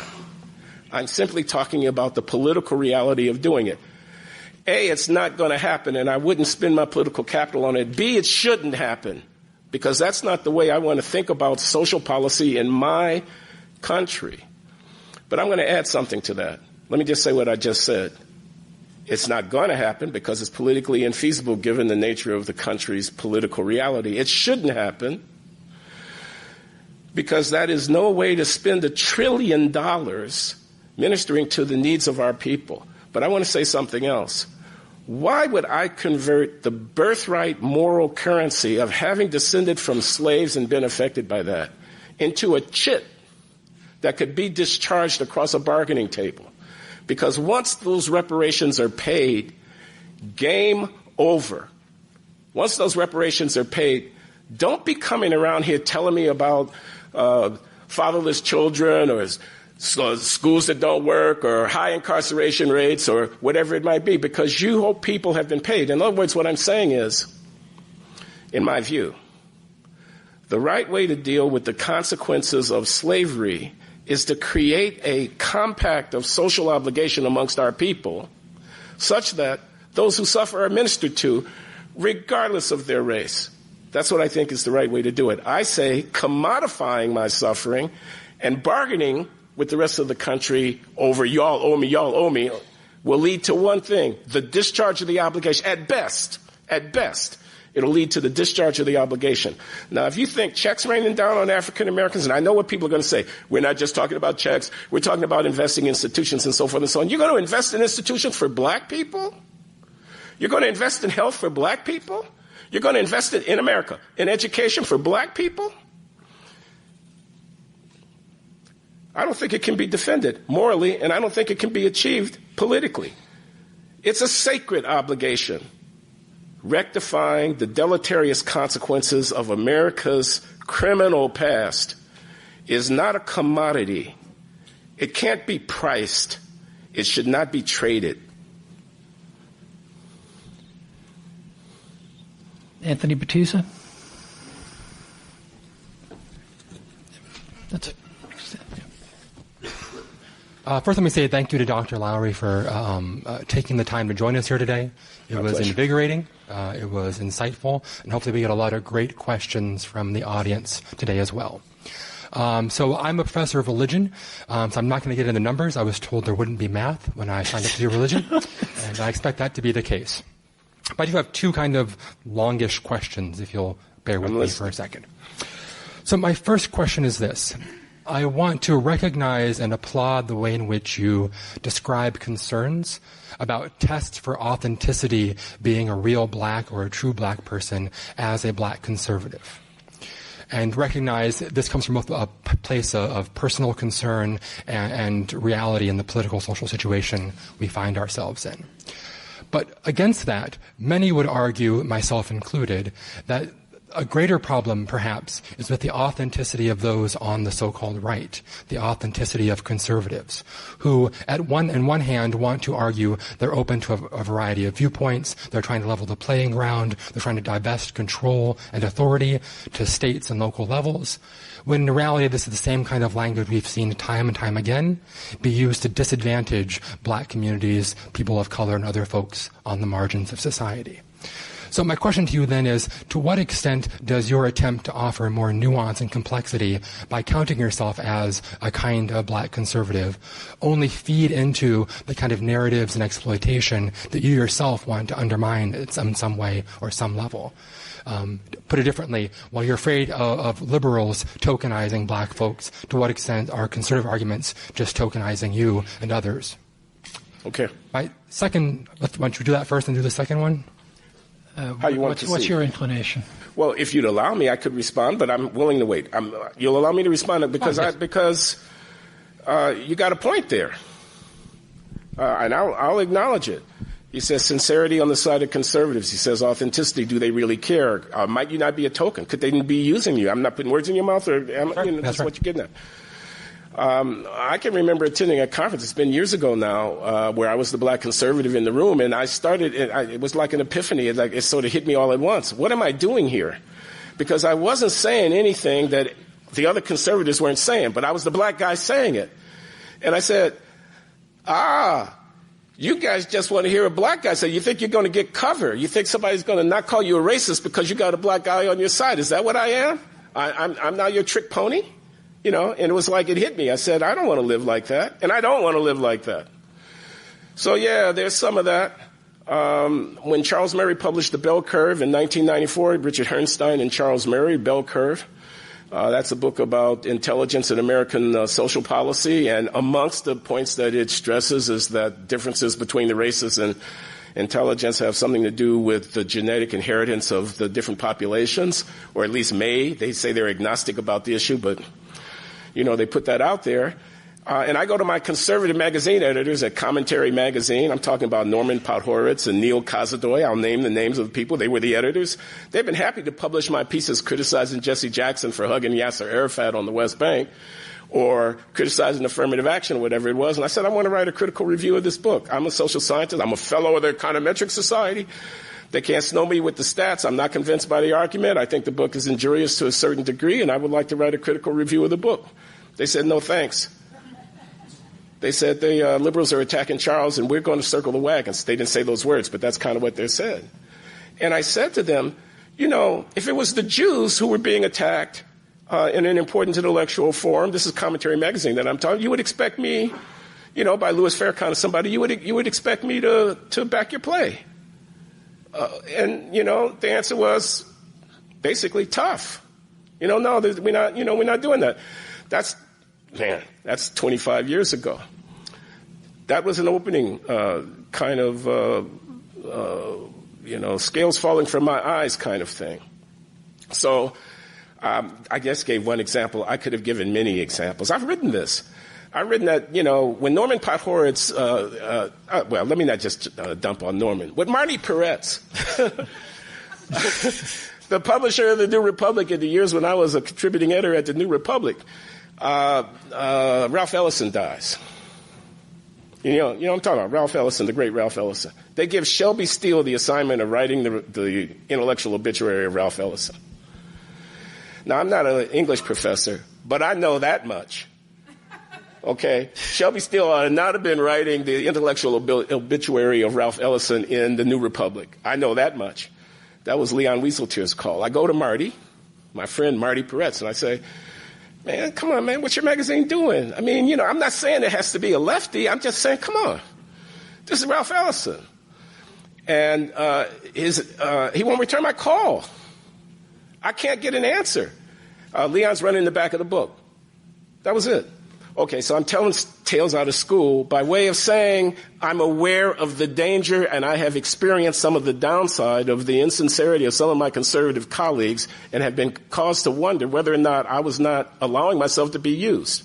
I'm simply talking about the political reality of doing it. A, it's not going to happen, and I wouldn't spend my political capital on it. B, it shouldn't happen, because that's not the way I want to think about social policy in my country. But I'm going to add something to that. Let me just say what I just said. It's not going to happen because it's politically infeasible given the nature of the country's political reality. It shouldn't happen because that is no way to spend $1 trillion ministering to the needs of our people. But I want to say something else. Why would I convert the birthright moral currency of having descended from slaves and been affected by that into a chit that could be discharged across a bargaining table? Because once those reparations are paid, game over. Once those reparations are paid, don't be coming around here telling me about fatherless children or schools that don't work or high incarceration rates or whatever it might be, because you hope people have been paid. In other words, what I'm saying is, in my view, the right way to deal with the consequences of slavery is to create a compact of social obligation amongst our people such that those who suffer are ministered to regardless of their race. That's what I think is the right way to do it. I say commodifying my suffering and bargaining with the rest of the country over y'all owe me, will lead to one thing, the discharge of the obligation. At best, it'll lead to the discharge of the obligation. Now, if you think checks raining down on African Americans, and I know what people are going to say, we're not just talking about checks, we're talking about investing in institutions and so forth and so on. You're going to invest in institutions for black people? You're going to invest in health for black people? You're going to invest in America, in education for black people? I don't think it can be defended morally, and I don't think it can be achieved politically. It's a sacred obligation. Rectifying the deleterious consequences of America's criminal past is not a commodity. It can't be priced. It should not be traded. Anthony Batista? That's it. First, let me say thank you to Dr. Loury for taking the time to join us here today. It was invigorating, it was insightful, and hopefully we get a lot of great questions from the audience today as well. So I'm a professor of religion, so I'm not going to get into the numbers. I was told there wouldn't be math when I signed up to do religion, and I expect that to be the case. But I do have two kind of longish questions, if you'll bear with me for a second. So my first question is this. I want to recognize and applaud the way in which you describe concerns about tests for authenticity being a real black or a true black person as a black conservative. And recognize this comes from both a place of personal concern and reality in the political social situation we find ourselves in. But against that, many would argue, myself included, that a greater problem, perhaps, is with the authenticity of those on the so-called right, the authenticity of conservatives, who, in one hand, want to argue they're open to a variety of viewpoints, they're trying to level the playing ground, they're trying to divest control and authority to states and local levels, when in reality this is the same kind of language we've seen time and time again be used to disadvantage black communities, people of color, and other folks on the margins of society. So my question to you then is, to what extent does your attempt to offer more nuance and complexity by counting yourself as a kind of black conservative only feed into the kind of narratives and exploitation that you yourself want to undermine in some way or some level? Put it differently, while you're afraid of liberals tokenizing black folks, to what extent are conservative arguments just tokenizing you and others? Okay. My second, why don't you do that first and do the second one? How you want to see? What's your inclination? Well, if you'd allow me, I could respond, but I'm willing to wait. You'll allow me to respond because you got a point there, and I'll acknowledge it. He says sincerity on the side of conservatives. He says authenticity. Do they really care? Might you not be a token? Could they be using you? I'm not putting words in your mouth, or that's what you're getting at. I can remember attending a conference. It's been years ago now, where I was the black conservative in the room, and I started. It was like an epiphany. It sort of hit me all at once. What am I doing here? Because I wasn't saying anything that the other conservatives weren't saying, but I was the black guy saying it. And I said, you guys just want to hear a black guy say, you think you're going to get cover. You think somebody's going to not call you a racist because you got a black guy on your side. Is that what I am? I'm now your trick pony? And it was like it hit me. I said, I don't want to live like that. And I don't want to live like that. So, yeah, there's some of that. When Charles Murray published The Bell Curve in 1994, Richard Herrnstein and Charles Murray, Bell Curve. That's a book about intelligence in American social policy, and amongst the points that it stresses is that differences between the races and intelligence have something to do with the genetic inheritance of the different populations, or at least may. They say they're agnostic about the issue, but, they put that out there. And I go to my conservative magazine editors at Commentary Magazine. I'm talking about Norman Podhoretz and Neil Kazadoy. I'll name the names of the people. They were the editors. They've been happy to publish my pieces criticizing Jesse Jackson for hugging Yasser Arafat on the West Bank, or criticizing affirmative action, or whatever it was. And I said, I want to write a critical review of this book. I'm a social scientist. I'm a fellow of the Econometric Society. They can't snow me with the stats. I'm not convinced by the argument. I think the book is injurious to a certain degree, and I would like to write a critical review of the book. They said, no thanks. They said the liberals are attacking Charles and we're going to circle the wagons. They didn't say those words, but that's kind of what they said. And I said to them, if it was the Jews who were being attacked in an important intellectual forum, this is Commentary Magazine that I'm talking, you would expect me, by Louis Farrakhan or somebody, you would expect me to back your play. And the answer was basically tough. No, we're not doing that. That's 25 years ago. That was an opening kind of, scales falling from my eyes kind of thing. So I just gave one example. I could have given many examples. I've written this. I've written that, when Norman Podhoretz, let me not just dump on Norman. With Marty Peretz, the publisher of the New Republic in the years when I was a contributing editor at the New Republic, Ralph Ellison dies. You know what I'm talking about, Ralph Ellison, the great Ralph Ellison. They give Shelby Steele the assignment of writing the intellectual obituary of Ralph Ellison. Now, I'm not an English professor, but I know that much. Okay? Shelby Steele ought not have been writing the intellectual obituary of Ralph Ellison in the New Republic. I know that much. That was Leon Wieseltier's call. I go to Marty, my friend Marty Peretz, and I say, man, come on, man, what's your magazine doing? I mean, I'm not saying it has to be a lefty. I'm just saying, come on. This is Ralph Ellison. And he won't return my call. I can't get an answer. Leon's running the back of the book. That was it. Okay, so I'm telling tales out of school by way of saying I'm aware of the danger and I have experienced some of the downside of the insincerity of some of my conservative colleagues and have been caused to wonder whether or not I was not allowing myself to be used.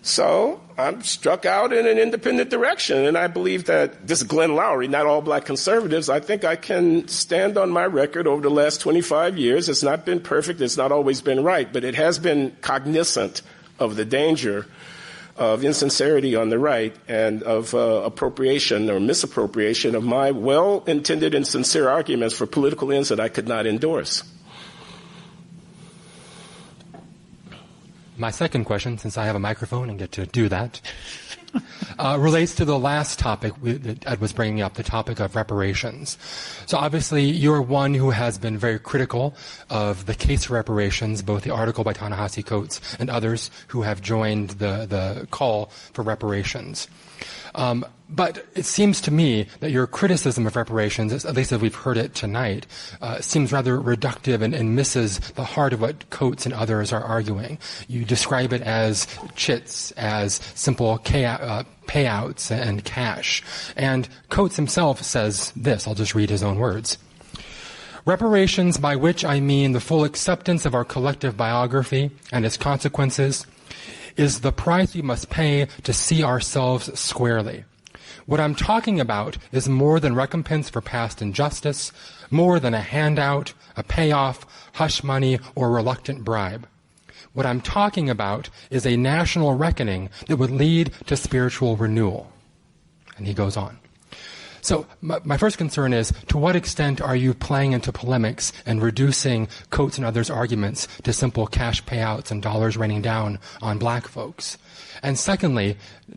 So I'm struck out in an independent direction, and I believe that this is Glenn Loury, not all black conservatives. I think I can stand on my record over the last 25 years. It's not been perfect. It's not always been right, but it has been cognizant of the danger of insincerity on the right and of appropriation or misappropriation of my well-intended and sincere arguments for political ends that I could not endorse. My second question, since I have a microphone and get to do that, relates to the last topic that Ed was bringing up, the topic of reparations. So obviously you're one who has been very critical of the case for reparations, both the article by Ta-Nehisi Coates and others who have joined the call for reparations. But it seems to me that your criticism of reparations, at least as we've heard it tonight, seems rather reductive and misses the heart of what Coates and others are arguing. You describe it as chits, as simple payouts and cash. And Coates himself says this, I'll just read his own words. Reparations, by which I mean the full acceptance of our collective biography and its consequences, is the price we must pay to see ourselves squarely. What I'm talking about is more than recompense for past injustice, more than a handout, a payoff, hush money, or reluctant bribe. What I'm talking about is a national reckoning that would lead to spiritual renewal. And he goes on. So my first concern is, to what extent are you playing into polemics and reducing Coates and others' arguments to simple cash payouts and dollars raining down on black folks? And secondly,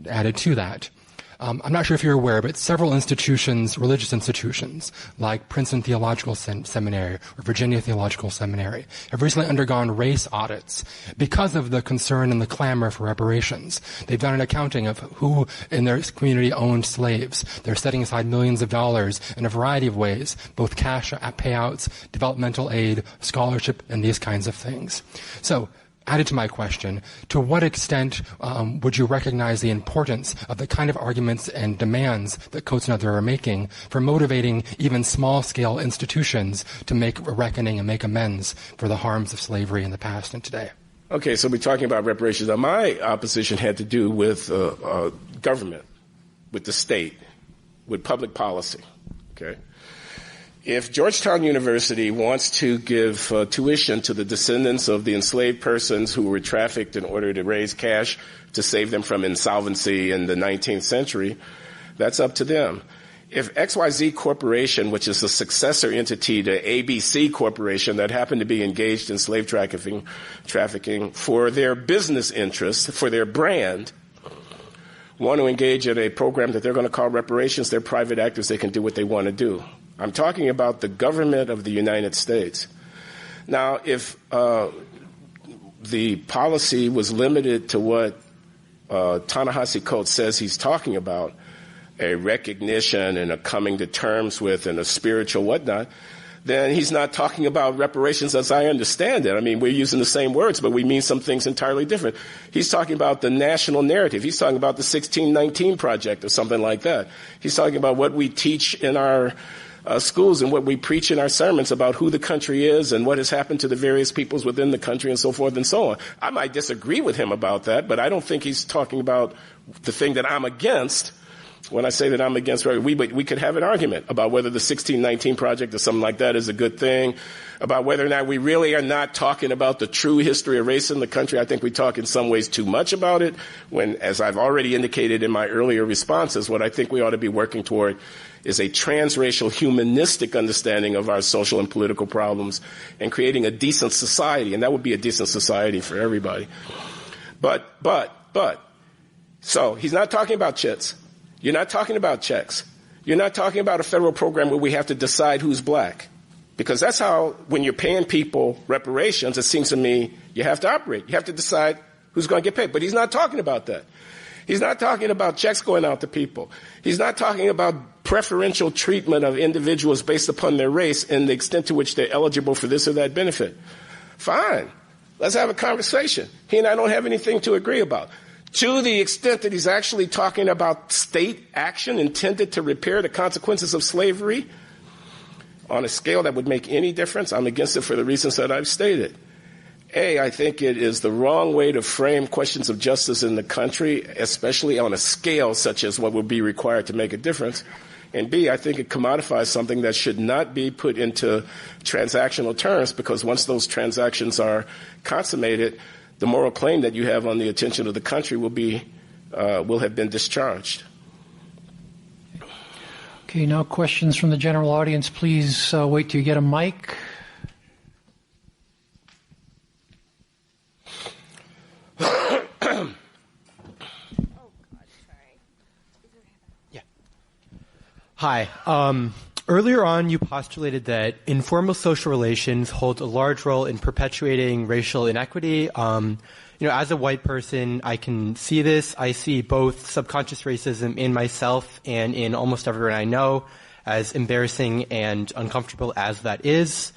added to that, I'm not sure if you're aware, but several institutions, religious institutions, like Princeton Theological Seminary or Virginia Theological Seminary, have recently undergone race audits because of the concern and the clamor for reparations. They've done an accounting of who in their community owned slaves. They're setting aside millions of dollars in a variety of ways, both cash payouts, developmental aid, scholarship, and these kinds of things. So, added to my question, to what extent would you recognize the importance of the kind of arguments and demands that Coates and others are making for motivating even small-scale institutions to make a reckoning and make amends for the harms of slavery in the past and today? Okay, so we're talking about reparations. Now, my opposition had to do with government, with the state, with public policy, okay? If Georgetown University wants to give tuition to the descendants of the enslaved persons who were trafficked in order to raise cash to save them from insolvency in the 19th century, that's up to them. If XYZ Corporation, which is a successor entity to ABC Corporation that happened to be engaged in slave trafficking for their business interests, for their brand, want to engage in a program that they're going to call reparations, they're private actors, they can do what they want to do. I'm talking about the government of the United States. Now, if the policy was limited to what Ta-Nehisi Coates says he's talking about, a recognition and a coming to terms with and a spiritual whatnot, then he's not talking about reparations as I understand it. I mean, we're using the same words, but we mean some things entirely different. He's talking about the national narrative. He's talking about the 1619 Project or something like that. He's talking about what we teach in our schools and what we preach in our sermons about who the country is and what has happened to the various peoples within the country and so forth and so on. I might disagree with him about that, but I don't think he's talking about the thing that I'm against. When I say that I'm against, we could have an argument about whether the 1619 Project or something like that is a good thing, about whether or not we really are not talking about the true history of race in the country. I think we talk in some ways too much about it when, as I've already indicated in my earlier responses, what I think we ought to be working toward is a transracial humanistic understanding of our social and political problems and creating a decent society, and that would be a decent society for everybody. So he's not talking about chits. You're not talking about checks. You're not talking about a federal program where we have to decide who's black. Because that's how, when you're paying people reparations, it seems to me you have to operate. You have to decide who's going to get paid. But he's not talking about that. He's not talking about checks going out to people. He's not talking about preferential treatment of individuals based upon their race and the extent to which they're eligible for this or that benefit. Fine. Let's have a conversation. He and I don't have anything to agree about. To the extent that he's actually talking about state action intended to repair the consequences of slavery on a scale that would make any difference, I'm against it for the reasons that I've stated. A, I think it is the wrong way to frame questions of justice in the country, especially on a scale such as what would be required to make a difference. And B, I think it commodifies something that should not be put into transactional terms, because once those transactions are consummated, the moral claim that you have on the attention of the country will have been discharged. Okay, now questions from the general audience. Please wait till you get a mic. Hi. Earlier on, you postulated that informal social relations hold a large role in perpetuating racial inequity. As a white person, I can see this. I see both subconscious racism in myself and in almost everyone I know, as embarrassing and uncomfortable as that is.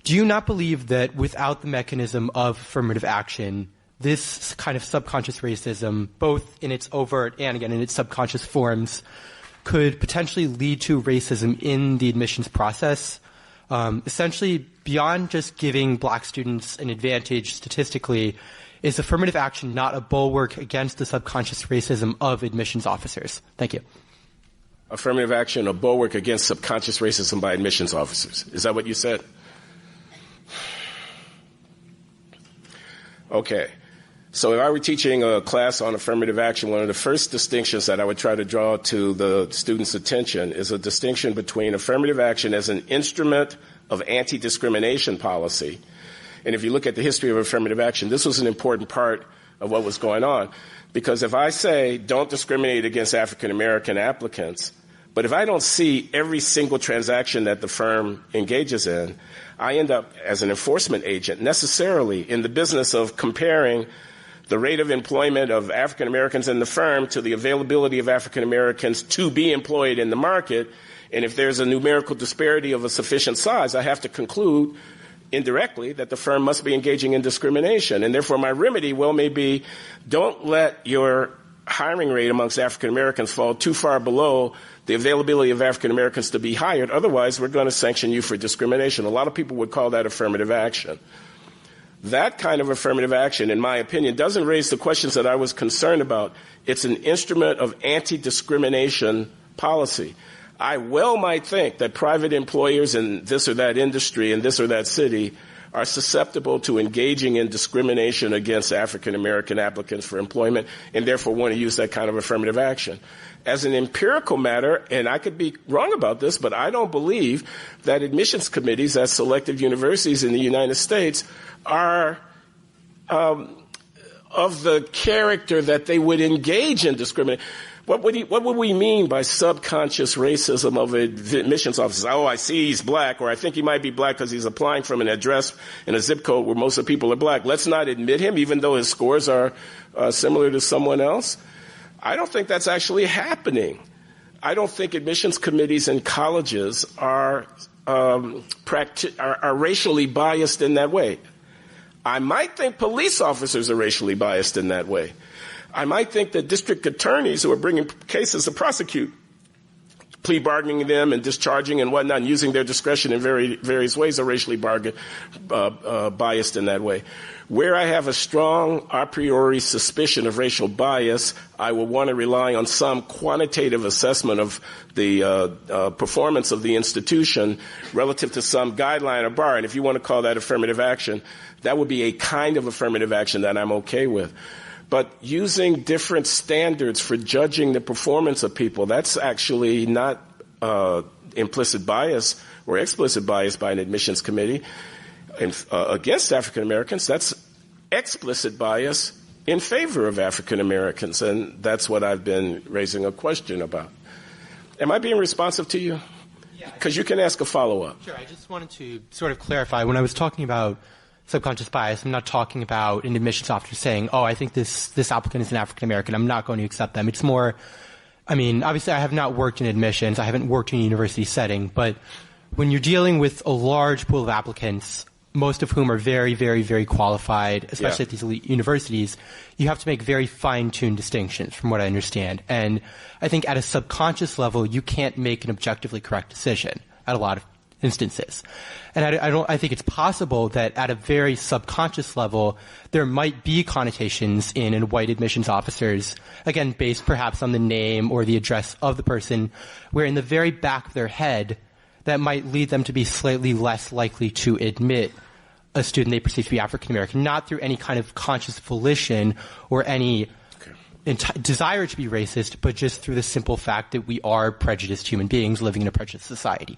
Do you not believe that without the mechanism of affirmative action, this kind of subconscious racism, both in its overt and, again, in its subconscious forms, could potentially lead to racism in the admissions process? Essentially, beyond just giving black students an advantage statistically, is affirmative action not a bulwark against the subconscious racism of admissions officers? Thank you. affirmative action a bulwark against subconscious racism by admissions officers. Is that what you said? Okay. So if I were teaching a class on affirmative action, one of the first distinctions that I would try to draw to the students' attention is a distinction between affirmative action as an instrument of anti-discrimination policy. And if you look at the history of affirmative action, this was an important part of what was going on. Because if I say, don't discriminate against African American applicants, but if I don't see every single transaction that the firm engages in, I end up as an enforcement agent necessarily in the business of comparing the rate of employment of African Americans in the firm to the availability of African Americans to be employed in the market. And if there's a numerical disparity of a sufficient size, I have to conclude indirectly that the firm must be engaging in discrimination. And therefore my remedy may be, don't let your hiring rate amongst African Americans fall too far below the availability of African Americans to be hired. Otherwise, we're going to sanction you for discrimination. A lot of people would call that affirmative action. That kind of affirmative action, in my opinion, doesn't raise the questions that I was concerned about. It's an instrument of anti-discrimination policy. I might think that private employers in this or that industry in this or that city are susceptible to engaging in discrimination against African American applicants for employment and therefore want to use that kind of affirmative action. As an empirical matter, and I could be wrong about this, but I don't believe that admissions committees at selective universities in the United States are of the character that they would engage in discrimination. What would we mean by subconscious racism of admissions officers? Oh, I see he's black, or I think he might be black because he's applying from an address in a zip code where most of the people are black. Let's not admit him, even though his scores are similar to someone else. I don't think that's actually happening. I don't think admissions committees in colleges are racially biased in that way. I might think police officers are racially biased in that way. I might think that district attorneys who are bringing cases to prosecute, plea bargaining them and discharging and whatnot, and using their discretion in various ways are racially biased in that way. Where I have a strong a priori suspicion of racial bias, I will want to rely on some quantitative assessment of the performance of the institution relative to some guideline or bar. And if you want to call that affirmative action, that would be a kind of affirmative action that I'm okay with. But using different standards for judging the performance of people, that's actually not implicit bias or explicit bias by an admissions committee against African Americans. That's explicit bias in favor of African Americans, and that's what I've been raising a question about. Am I being responsive to you? Because you can ask a follow-up. Sure. I just wanted to sort of clarify. When I was talking about subconscious bias, I'm not talking about an admissions officer saying, oh, I think this applicant is an African American, I'm not going to accept them. It's more, I mean, obviously I have not worked in admissions, I haven't worked in a university setting, but when you're dealing with a large pool of applicants, most of whom are very, very, very qualified, especially at these elite universities, you have to make very fine-tuned distinctions from what I understand. And I think at a subconscious level, you can't make an objectively correct decision at a lot of instances. And I think it's possible that at a very subconscious level, there might be connotations in white admissions officers, again, based perhaps on the name or the address of the person, where in the very back of their head, that might lead them to be slightly less likely to admit a student they perceive to be African American, not through any kind of conscious volition or any desire to be racist, but just through the simple fact that we are prejudiced human beings living in a prejudiced society.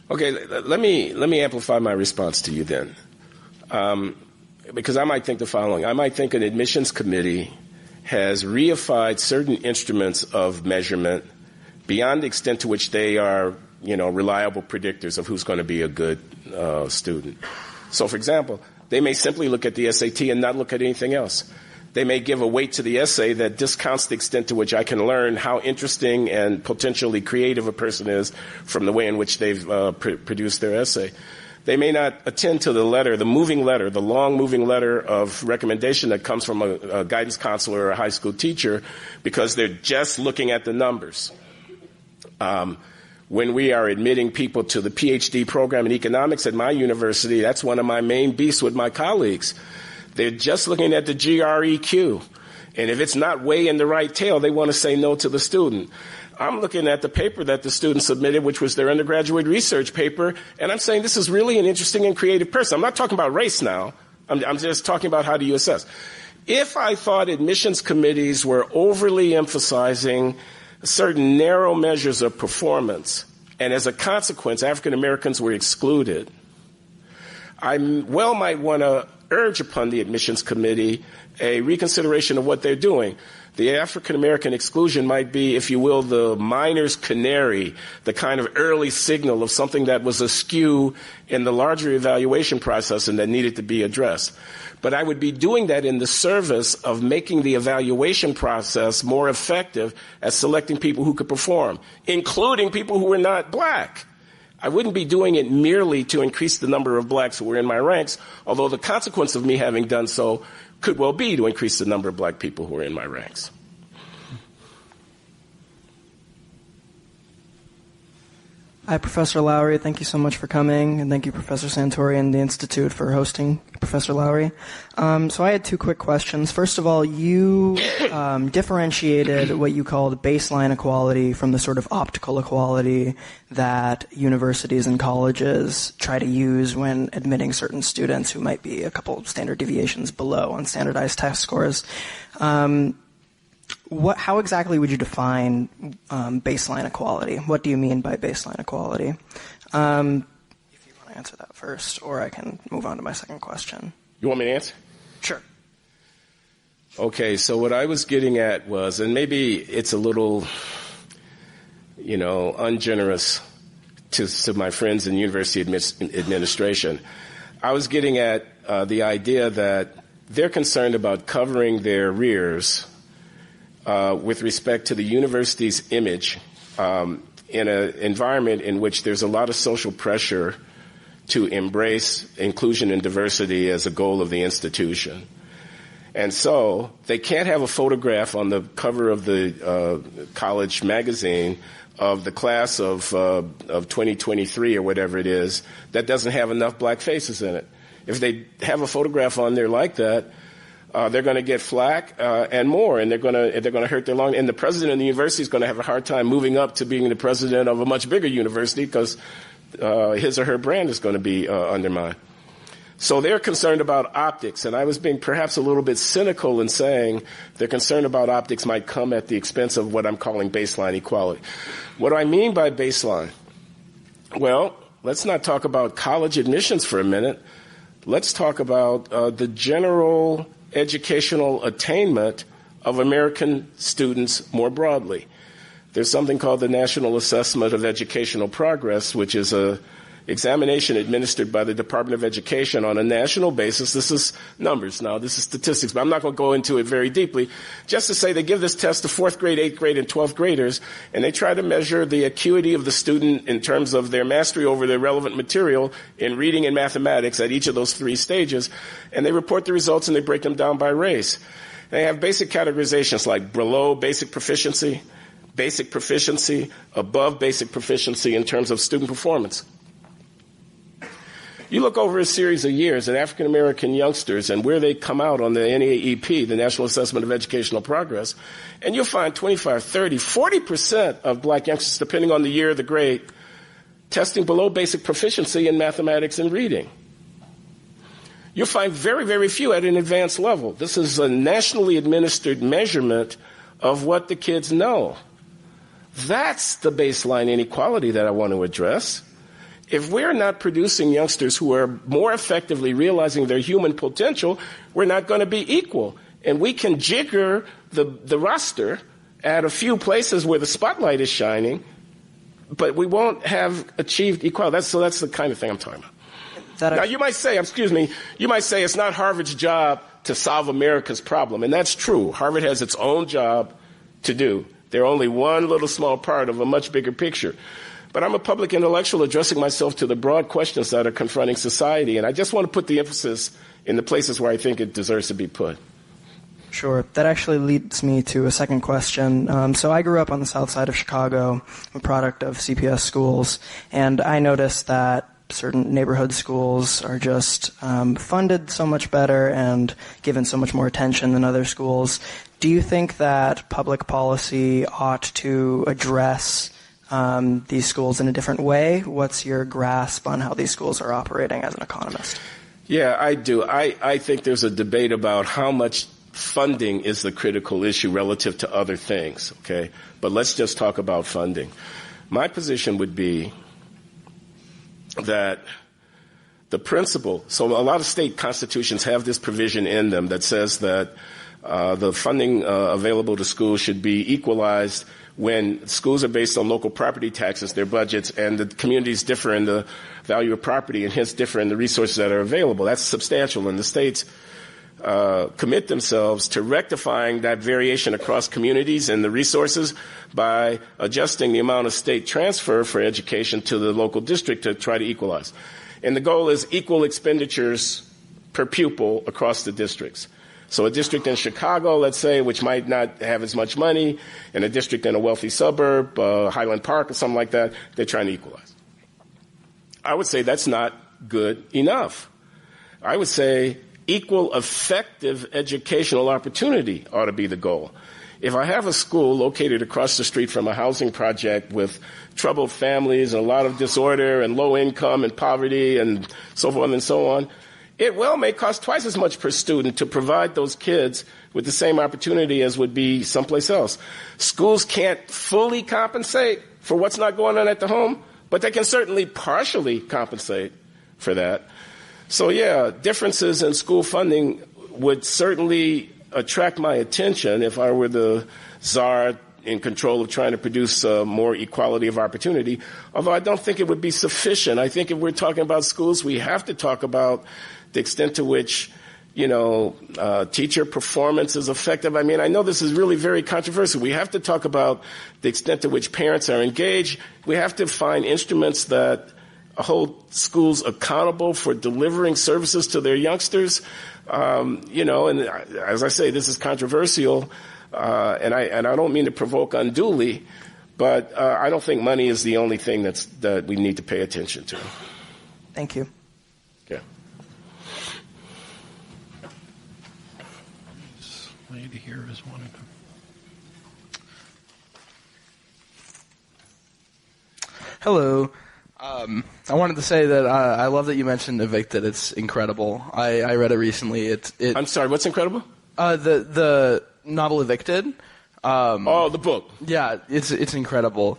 Okay, let me amplify my response to you then, because I might think the following. I might think an admissions committee has reified certain instruments of measurement beyond the extent to which they are, reliable predictors of who's going to be a good student. So, for example, they may simply look at the SAT and not look at anything else. They may give a weight to the essay that discounts the extent to which I can learn how interesting and potentially creative a person is from the way in which they've produced their essay. They may not attend to the letter, the long moving letter of recommendation that comes from a guidance counselor or a high school teacher because they're just looking at the numbers. When we are admitting people to the PhD program in economics at my university, that's one of my main beasts with my colleagues. They're just looking at the GREQ. And if it's not weighing the right tail, they want to say no to the student. I'm looking at the paper that the student submitted, which was their undergraduate research paper, and I'm saying this is really an interesting and creative person. I'm not talking about race now. I'm just talking about how do you assess. If I thought admissions committees were overly emphasizing certain narrow measures of performance, and as a consequence, African Americans were excluded, I might want to urge upon the admissions committee a reconsideration of what they're doing. The African American exclusion might be, if you will, the miner's canary, the kind of early signal of something that was askew in the larger evaluation process and that needed to be addressed. But I would be doing that in the service of making the evaluation process more effective at selecting people who could perform, including people who were not black. I wouldn't be doing it merely to increase the number of blacks who were in my ranks, although the consequence of me having done so could well be to increase the number of black people who are in my ranks. Hi, Professor Loury. Thank you so much for coming, and thank you, Professor Santurri and the Institute for hosting Professor Loury. So I had two quick questions. First of all, you differentiated what you called baseline equality from the sort of optical equality that universities and colleges try to use when admitting certain students who might be a couple standard deviations below on standardized test scores. How exactly would you define baseline equality? What do you mean by baseline equality? If you want to answer that first, or I can move on to my second question. You want me to answer? Sure. Okay, so what I was getting at was, and maybe it's a little, ungenerous to my friends in university administration. I was getting at the idea that they're concerned about covering their rears with respect to the university's image in an environment in which there's a lot of social pressure to embrace inclusion and diversity as a goal of the institution. And so they can't have a photograph on the cover of the college magazine of the class of 2023 or whatever it is that doesn't have enough black faces in it. If they have a photograph on there like that, they're going to get flack and more, and they're going to hurt their lungs. And the president of the university is going to have a hard time moving up to being the president of a much bigger university because his or her brand is going to be undermined. So they're concerned about optics, and I was being perhaps a little bit cynical in saying their concern about optics might come at the expense of what I'm calling baseline equality. What do I mean by baseline? Well, let's not talk about college admissions for a minute. Let's talk about the general educational attainment of American students more broadly. There's something called the National Assessment of Educational Progress, which is a examination administered by the Department of Education on a national basis. This is numbers now, this is statistics, but I'm not going to go into it very deeply. Just to say they give this test to 4th grade, 8th grade, and 12th graders, and they try to measure the acuity of the student in terms of their mastery over the relevant material in reading and mathematics at each of those 3 stages, and they report the results and they break them down by race. They have basic categorizations like below basic proficiency, above basic proficiency in terms of student performance. You look over a series of years at African American youngsters and where they come out on the NAEP, the National Assessment of Educational Progress, and you'll find 25, 30, 40% of black youngsters, depending on the year of the grade, testing below basic proficiency in mathematics and reading. You'll find very, very few at an advanced level. This is a nationally administered measurement of what the kids know. That's the baseline inequality that I want to address. If we're not producing youngsters who are more effectively realizing their human potential, we're not going to be equal. And we can jigger the roster at a few places where the spotlight is shining, but we won't have achieved equality. So that's the kind of thing I'm talking about. Now, you might say it's not Harvard's job to solve America's problem, and that's true. Harvard has its own job to do. They're only one little small part of a much bigger picture. But I'm a public intellectual addressing myself to the broad questions that are confronting society, and I just want to put the emphasis in the places where I think it deserves to be put. Sure. That actually leads me to a second question. So I grew up on the south side of Chicago, a product of CPS schools, and I noticed that certain neighborhood schools are just funded so much better and given so much more attention than other schools. Do you think that public policy ought to address these schools in a different way? What's your grasp on how these schools are operating as an economist? Yeah, I do. I think there's a debate about how much funding is the critical issue relative to other things, okay? But let's just talk about funding. My position would be that the principle, so a lot of state constitutions have this provision in them that says that the funding available to schools should be equalized when schools are based on local property taxes, their budgets, and the communities differ in the value of property and hence differ in the resources that are available. That's substantial, and the states commit themselves to rectifying that variation across communities and the resources by adjusting the amount of state transfer for education to the local district to try to equalize. And the goal is equal expenditures per pupil across the districts. So a district in Chicago, let's say, which might not have as much money, and a district in a wealthy suburb, Highland Park or something like that, they're trying to equalize. I would say that's not good enough. I would say equal effective educational opportunity ought to be the goal. If I have a school located across the street from a housing project with troubled families and a lot of disorder and low income and poverty and so forth and so on, it may cost twice as much per student to provide those kids with the same opportunity as would be someplace else. Schools can't fully compensate for what's not going on at the home, but they can certainly partially compensate for that. So yeah, differences in school funding would certainly attract my attention if I were the czar in control of trying to produce more equality of opportunity, although I don't think it would be sufficient. I think if we're talking about schools, we have to talk about the extent to which, teacher performance is effective. I mean, I know this is really very controversial. We have to talk about the extent to which parents are engaged. We have to find instruments that hold schools accountable for delivering services to their youngsters. And as I say, this is controversial, and I don't mean to provoke unduly, but I don't think money is the only thing that we need to pay attention to. Thank you. Yeah. This lady here is one of them. Hello. I wanted to say that I love that you mentioned Evicted. It's incredible. I read it recently. I'm sorry, what's incredible? The novel Evicted. The book. Yeah, it's incredible.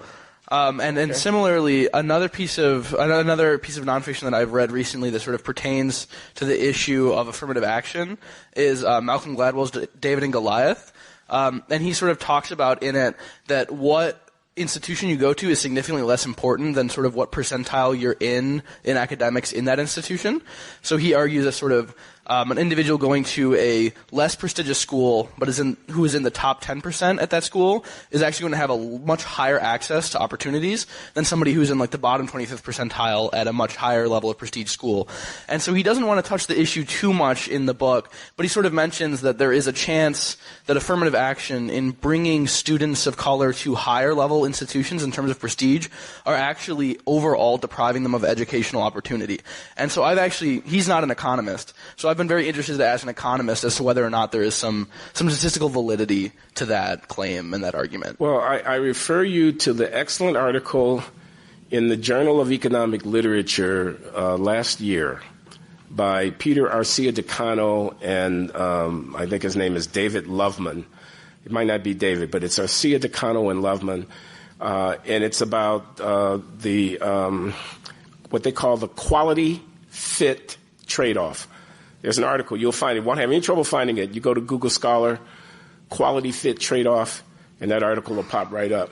And similarly, another piece of nonfiction that I've read recently that sort of pertains to the issue of affirmative action is Malcolm Gladwell's David and Goliath. And he sort of talks about in it that what institution you go to is significantly less important than sort of what percentile you're in academics in that institution. So he argues that sort of an individual going to a less prestigious school, but who is in the top 10% at that school, is actually going to have a much higher access to opportunities than somebody who's in like the bottom 25th percentile at a much higher level of prestige school. And so he doesn't want to touch the issue too much in the book, but he sort of mentions that there is a chance that affirmative action in bringing students of color to higher level institutions in terms of prestige are actually overall depriving them of educational opportunity. And so he's not an economist, so I've been very interested as an economist as to whether or not there is some statistical validity to that claim and that argument. Well, I refer you to the excellent article in the Journal of Economic Literature last year by Peter Arcia-Decano and I think his name is David Loveman. It might not be David, but it's Arcia-Decano and Loveman. And it's about what they call the quality fit trade-off. There's an article. You'll find it. Won't have any trouble finding it. You go to Google Scholar, quality fit trade-off, and that article will pop right up.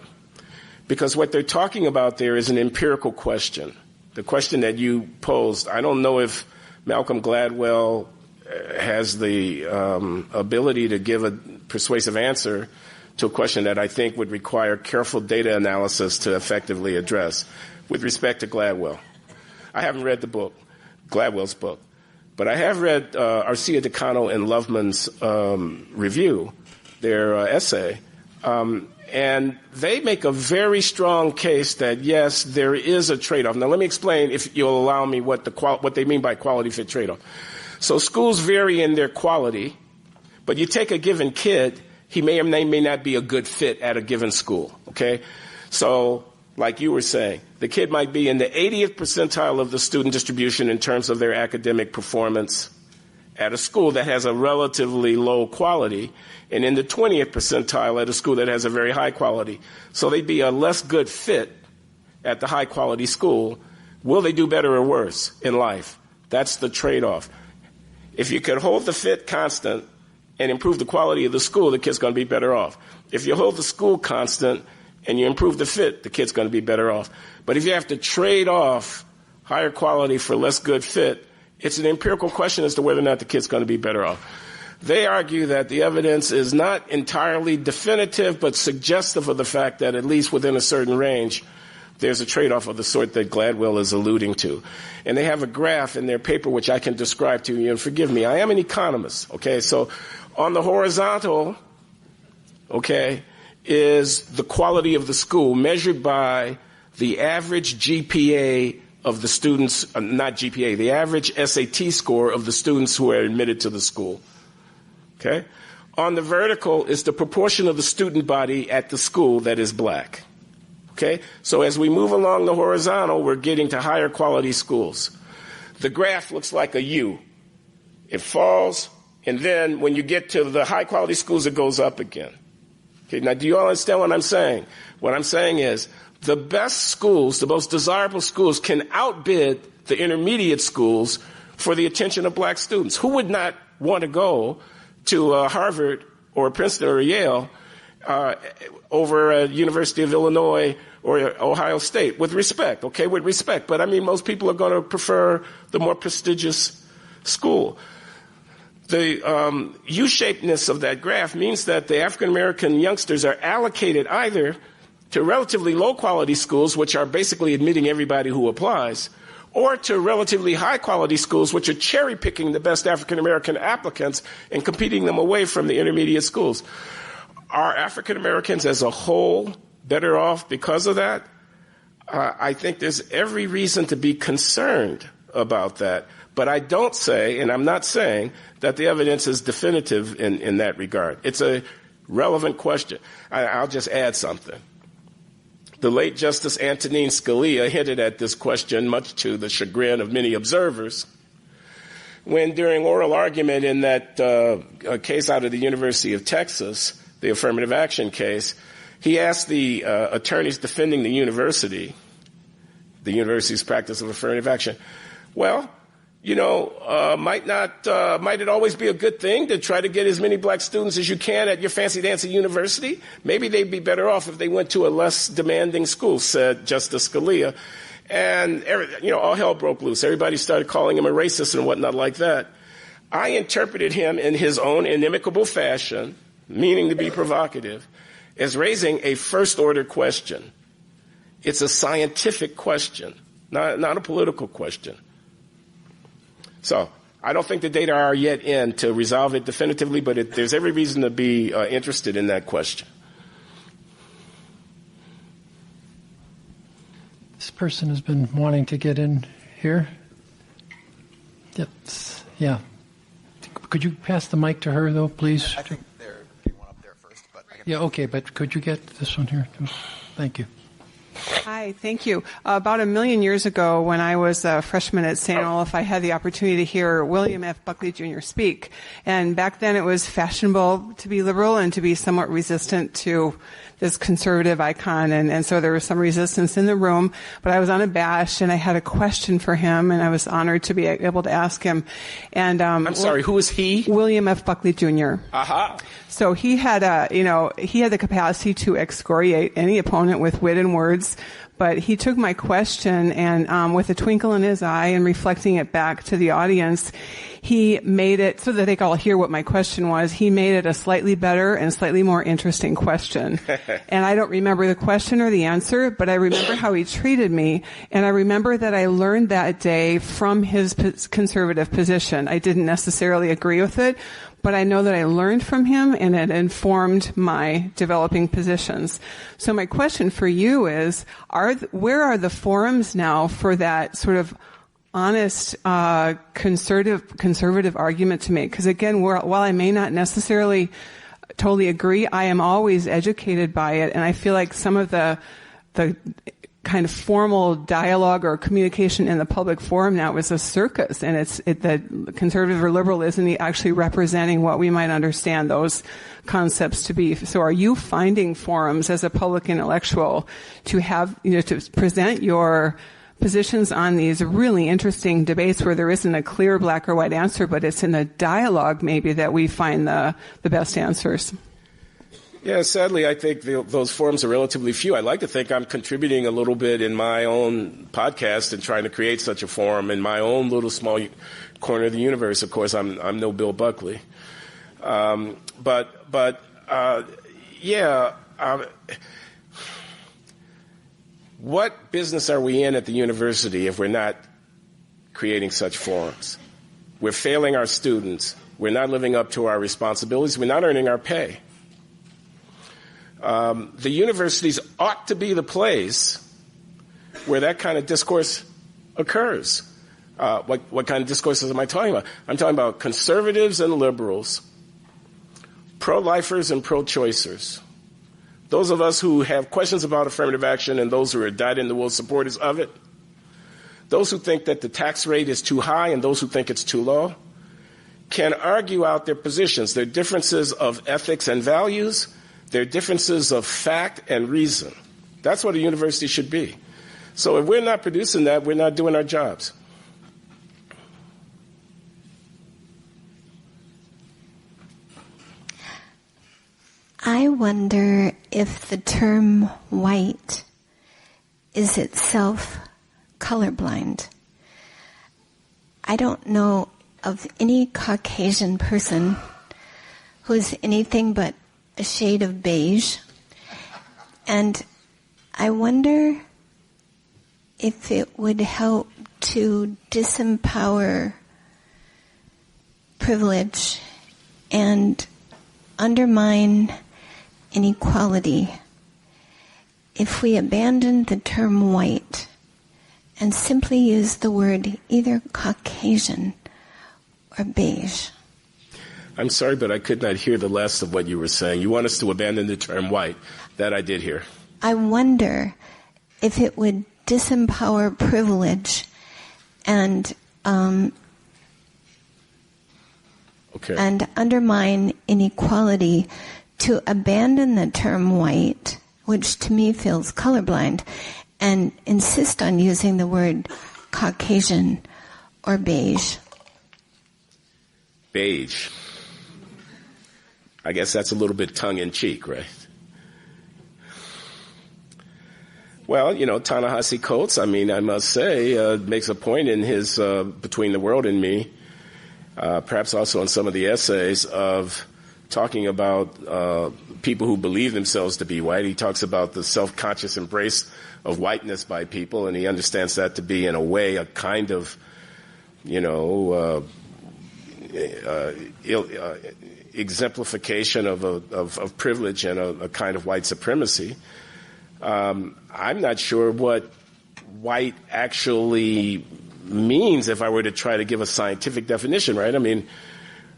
Because what they're talking about there is an empirical question. The question that you posed, I don't know if Malcolm Gladwell has the ability to give a persuasive answer to a question that I think would require careful data analysis to effectively address with respect to Gladwell. I haven't read the book, Gladwell's book. But I have read Arcia-Decano and Loveman's review, their essay, And they make a very strong case that, yes, there is a trade-off. Now, let me explain, if you'll allow me, what they mean by quality fit trade-off. So schools vary in their quality, but you take a given kid, he may or may not be a good fit at a given school, okay? So, like you were saying, the kid might be in the 80th percentile of the student distribution in terms of their academic performance at a school that has a relatively low quality, and in the 20th percentile at a school that has a very high quality. So they'd be a less good fit at the high quality school. Will they do better or worse in life? That's the trade-off. If you could hold the fit constant and improve the quality of the school, the kid's going to be better off. If you hold the school constant and you improve the fit, the kid's going to be better off. But if you have to trade off higher quality for less good fit, it's an empirical question as to whether or not the kid's going to be better off. They argue that the evidence is not entirely definitive, but suggestive of the fact that at least within a certain range, there's a trade-off of the sort that Gladwell is alluding to. And they have a graph in their paper which I can describe to you, and forgive me, I am an economist, okay? So on the horizontal, okay, is the quality of the school measured by the average GPA of the students, not GPA, the average SAT score of the students who are admitted to the school. Okay? On the vertical is the proportion of the student body at the school that is black. Okay? So as we move along the horizontal, we're getting to higher quality schools. The graph looks like a U. It falls, and then when you get to the high quality schools, it goes up again. Okay? Now, do you all understand what I'm saying? What I'm saying is, the best schools, the most desirable schools, can outbid the intermediate schools for the attention of black students. Who would not want to go to Harvard or Princeton or Yale over a University of Illinois or Ohio State? With respect, okay, with respect. But I mean, most people are going to prefer the more prestigious school. The U-shapedness of that graph means that the African-American youngsters are allocated either to relatively low-quality schools, which are basically admitting everybody who applies, or to relatively high-quality schools, which are cherry-picking the best African-American applicants and competing them away from the intermediate schools. Are African-Americans as a whole better off because of that? I think there's every reason to be concerned about that. But I don't say, and I'm not saying, that the evidence is definitive in that regard. It's a relevant question. I'll just add something. The late Justice Antonin Scalia hinted at this question, much to the chagrin of many observers, when during oral argument in that case out of the University of Texas, the affirmative action case, he asked the attorneys defending the university's practice of affirmative action, well, you know, might it always be a good thing to try to get as many black students as you can at your fancy-dancy university? Maybe they'd be better off if they went to a less demanding school, said Justice Scalia. And, all hell broke loose. Everybody started calling him a racist and whatnot like that. I interpreted him in his own inimicable fashion, meaning to be provocative, as raising a first-order question. It's a scientific question, not a political question. So I don't think the data are yet in to resolve it definitively, but there's every reason to be interested in that question. This person has been wanting to get in here. Yep. Yeah. Could you pass the mic to her, though, please? I think there'd be one up there first. But I can... Yeah, okay, but could you get this one here? Thank you. Hi, thank you. About 1 million years ago, when I was a freshman at St. Olaf, I had the opportunity to hear William F. Buckley Jr. speak. And back then it was fashionable to be liberal and to be somewhat resistant to this conservative icon. And so there was some resistance in the room, but I was unabashed and I had a question for him and I was honored to be able to ask him. And I'm sorry, who is he? William F. Buckley Jr. Aha. So he had he had the capacity to excoriate any opponent with wit and words, But he took my question and with a twinkle in his eye and reflecting it back to the audience, he made it so that they could all hear what my question was. He made it a slightly better and slightly more interesting question. And I don't remember the question or the answer, but I remember how he treated me. And I remember that I learned that day from his conservative position. I didn't necessarily agree with it, but I know that I learned from him and it informed my developing positions. So my question for you is, where are the forums now for that sort of honest, conservative argument to make? Because again, while I may not necessarily totally agree, I am always educated by it, and I feel like some of the kind of formal dialogue or communication in the public forum now is a circus, and the conservative or liberal isn't actually representing what we might understand those concepts to be. So are you finding forums as a public intellectual to have, to present your positions on these really interesting debates where there isn't a clear black or white answer, but it's in a dialogue maybe that we find the best answers? Yeah, sadly, I think those forums are relatively few. I like to think I'm contributing a little bit in my own podcast and trying to create such a forum in my own little small corner of the universe. Of course, I'm no Bill Buckley. What business are we in at the university if we're not creating such forums? We're failing our students. We're not living up to our responsibilities. We're not earning our pay. The universities ought to be the place where that kind of discourse occurs. What kind of discourses am I talking about? I'm talking about conservatives and liberals, pro-lifers and pro-choicers, those of us who have questions about affirmative action and those who are dyed-in-the-wool supporters of it, those who think that the tax rate is too high and those who think it's too low, can argue out their positions, their differences of ethics and values, their differences of fact and reason. That's what a university should be. So if we're not producing that, we're not doing our jobs. I wonder if the term white is itself colorblind. I don't know of any Caucasian person who's anything but a shade of beige. And I wonder if it would help to disempower privilege and undermine inequality if we abandoned the term white and simply used the word either Caucasian or beige. I'm sorry, but I could not hear the last of what you were saying. You want us to abandon the term white. That I did hear. I wonder if it would disempower privilege and and undermine inequality to abandon the term white, which to me feels colorblind, and insist on using the word Caucasian or beige. Beige. I guess that's a little bit tongue-in-cheek, right? Well, Ta-Nehisi Coates, I must say, makes a point in his Between the World and Me, perhaps also in some of the essays, of talking about people who believe themselves to be white. He talks about the self-conscious embrace of whiteness by people, and he understands that to be, in a way, a kind of, exemplification of privilege and a kind of white supremacy. I'm not sure what white actually means if I were to try to give a scientific definition, right?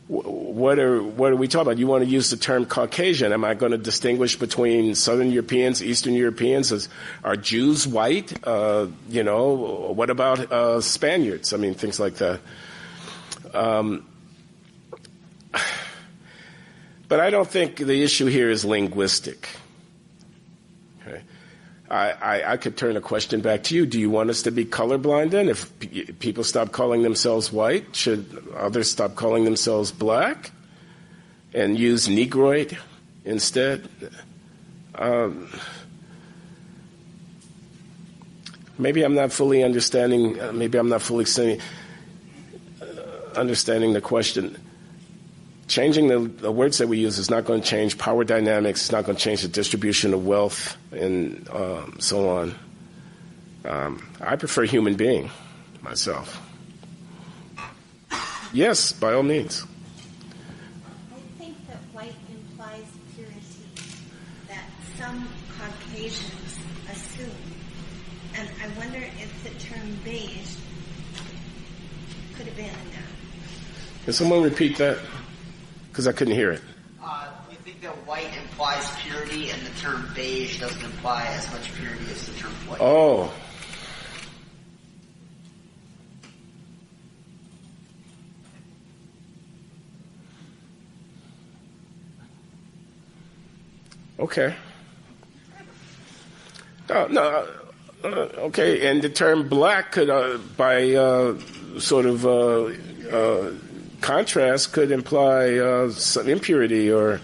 What are we talking about? You want to use the term Caucasian. Am I going to distinguish between Southern Europeans, Eastern Europeans? Are Jews white? What about Spaniards? Things like that. But I don't think the issue here is linguistic. Okay. I could turn a question back to you. Do you want us to be colorblind then? If people stop calling themselves white, should others stop calling themselves black and use Negroid instead? maybe I'm not fully understanding. Maybe I'm not fully understanding the question. Changing the words that we use is not going to change power dynamics. It's not going to change the distribution of wealth and so on. I prefer human being myself. Yes, by all means. I think that white implies purity, that some Caucasians assume. And I wonder if the term beige could have been in that. Can someone repeat that? Because I couldn't hear it. You think that white implies purity and the term beige doesn't imply as much purity as the term white? Oh. Okay. Okay, and the term black could, by sort of contrast, could imply some impurity or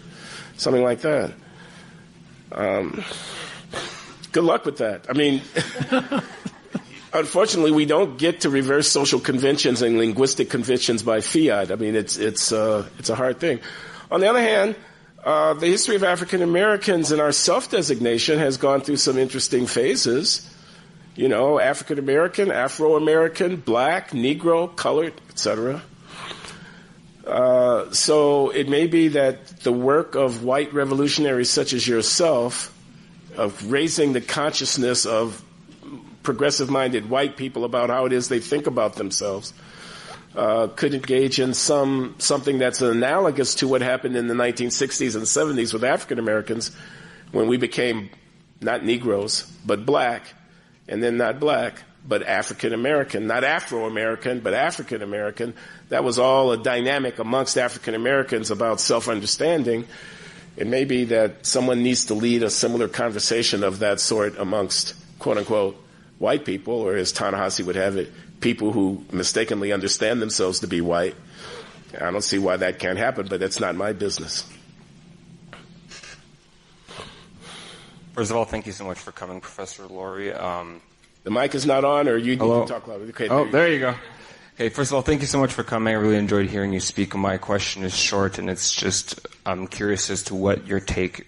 something like that. Good luck with that. I mean, unfortunately, we don't get to reverse social conventions and linguistic conventions by fiat. I mean, it's a hard thing. On the other hand, the history of African Americans and our self-designation has gone through some interesting phases. You know, African American, Afro American, black, Negro, colored, etc. So it may be that the work of white revolutionaries such as yourself, of raising the consciousness of progressive-minded white people about how it is they think about themselves, could engage in something that's analogous to what happened in the 1960s and 70s with African Americans when we became not Negroes, but black, and then not black, but African American, not Afro American, but African American. That was all a dynamic amongst African Americans about self-understanding. It may be that someone needs to lead a similar conversation of that sort amongst, quote-unquote, white people, or as Ta-Nehisi would have it, people who mistakenly understand themselves to be white. I don't see why that can't happen, but that's not my business. First of all, thank you so much for coming, Professor Loury. The mic is not on, or you need to talk louder. Okay, there you go. Okay, first of all, thank you so much for coming. I really enjoyed hearing you speak. My question is short, and it's just I'm curious as to what's your take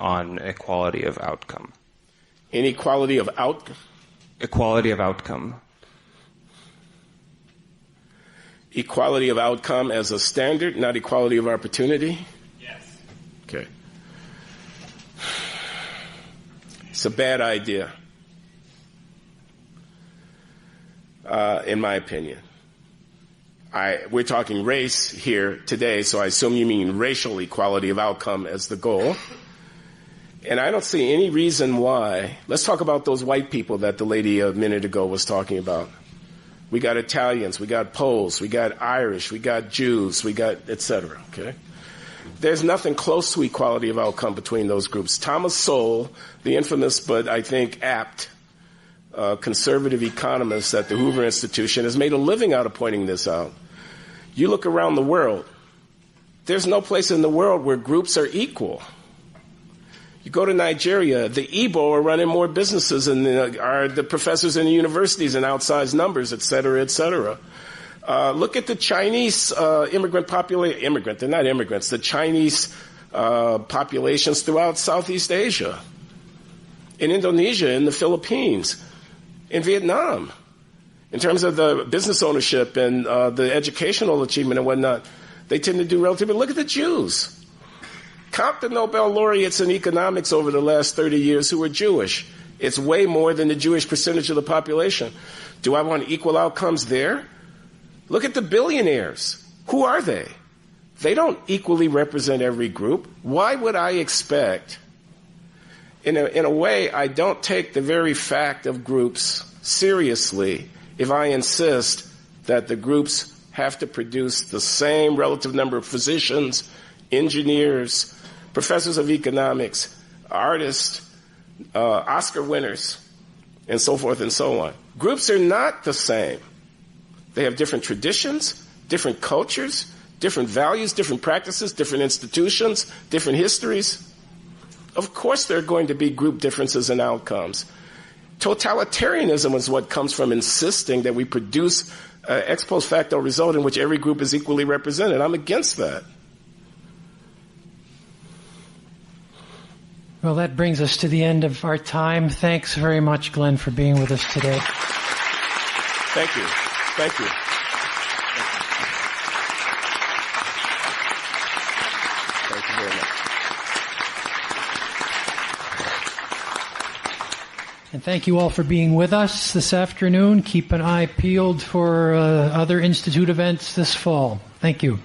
on equality of outcome. Inequality of outcome? Equality of outcome. Equality of outcome as a standard, not equality of opportunity? Yes. Okay. It's a bad idea, in my opinion. We're talking race here today, so I assume you mean racial equality of outcome as the goal. And I don't see any reason why. Let's talk about those white people that the lady a minute ago was talking about. We got Italians, we got Poles, we got Irish, we got Jews, we got et cetera, okay? There's nothing close to equality of outcome between those groups. Thomas Sowell, the infamous but I think apt conservative economist at the Hoover Institution, has made a living out of pointing this out. You look around the world, there's no place in the world where groups are equal. You go to Nigeria, the Igbo are running more businesses and are the professors in the universities in outsized numbers, et cetera, et cetera. Look at the Chinese immigrant population. They're not immigrants. The Chinese populations throughout Southeast Asia, in Indonesia, in the Philippines, in Vietnam. In terms of the business ownership and the educational achievement and whatnot, they tend to do relatively. Look at the Jews. Count the Nobel laureates in economics over the last 30 years who were Jewish. It's way more than the Jewish percentage of the population. Do I want equal outcomes there? Look at the billionaires. Who are they? They don't equally represent every group. Why would I expect? In a way, I don't take the very fact of groups seriously if I insist that the groups have to produce the same relative number of physicians, engineers, professors of economics, artists, Oscar winners, and so forth and so on. Groups are not the same. They have different traditions, different cultures, different values, different practices, different institutions, different histories. Of course there are going to be group differences in outcomes. Totalitarianism is what comes from insisting that we produce an ex post facto result in which every group is equally represented. I'm against that. Well, that brings us to the end of our time. Thanks very much, Glenn, for being with us today. Thank you. Thank you. Thank you very much. And thank you all for being with us this afternoon. Keep an eye peeled for other Institute events this fall. Thank you.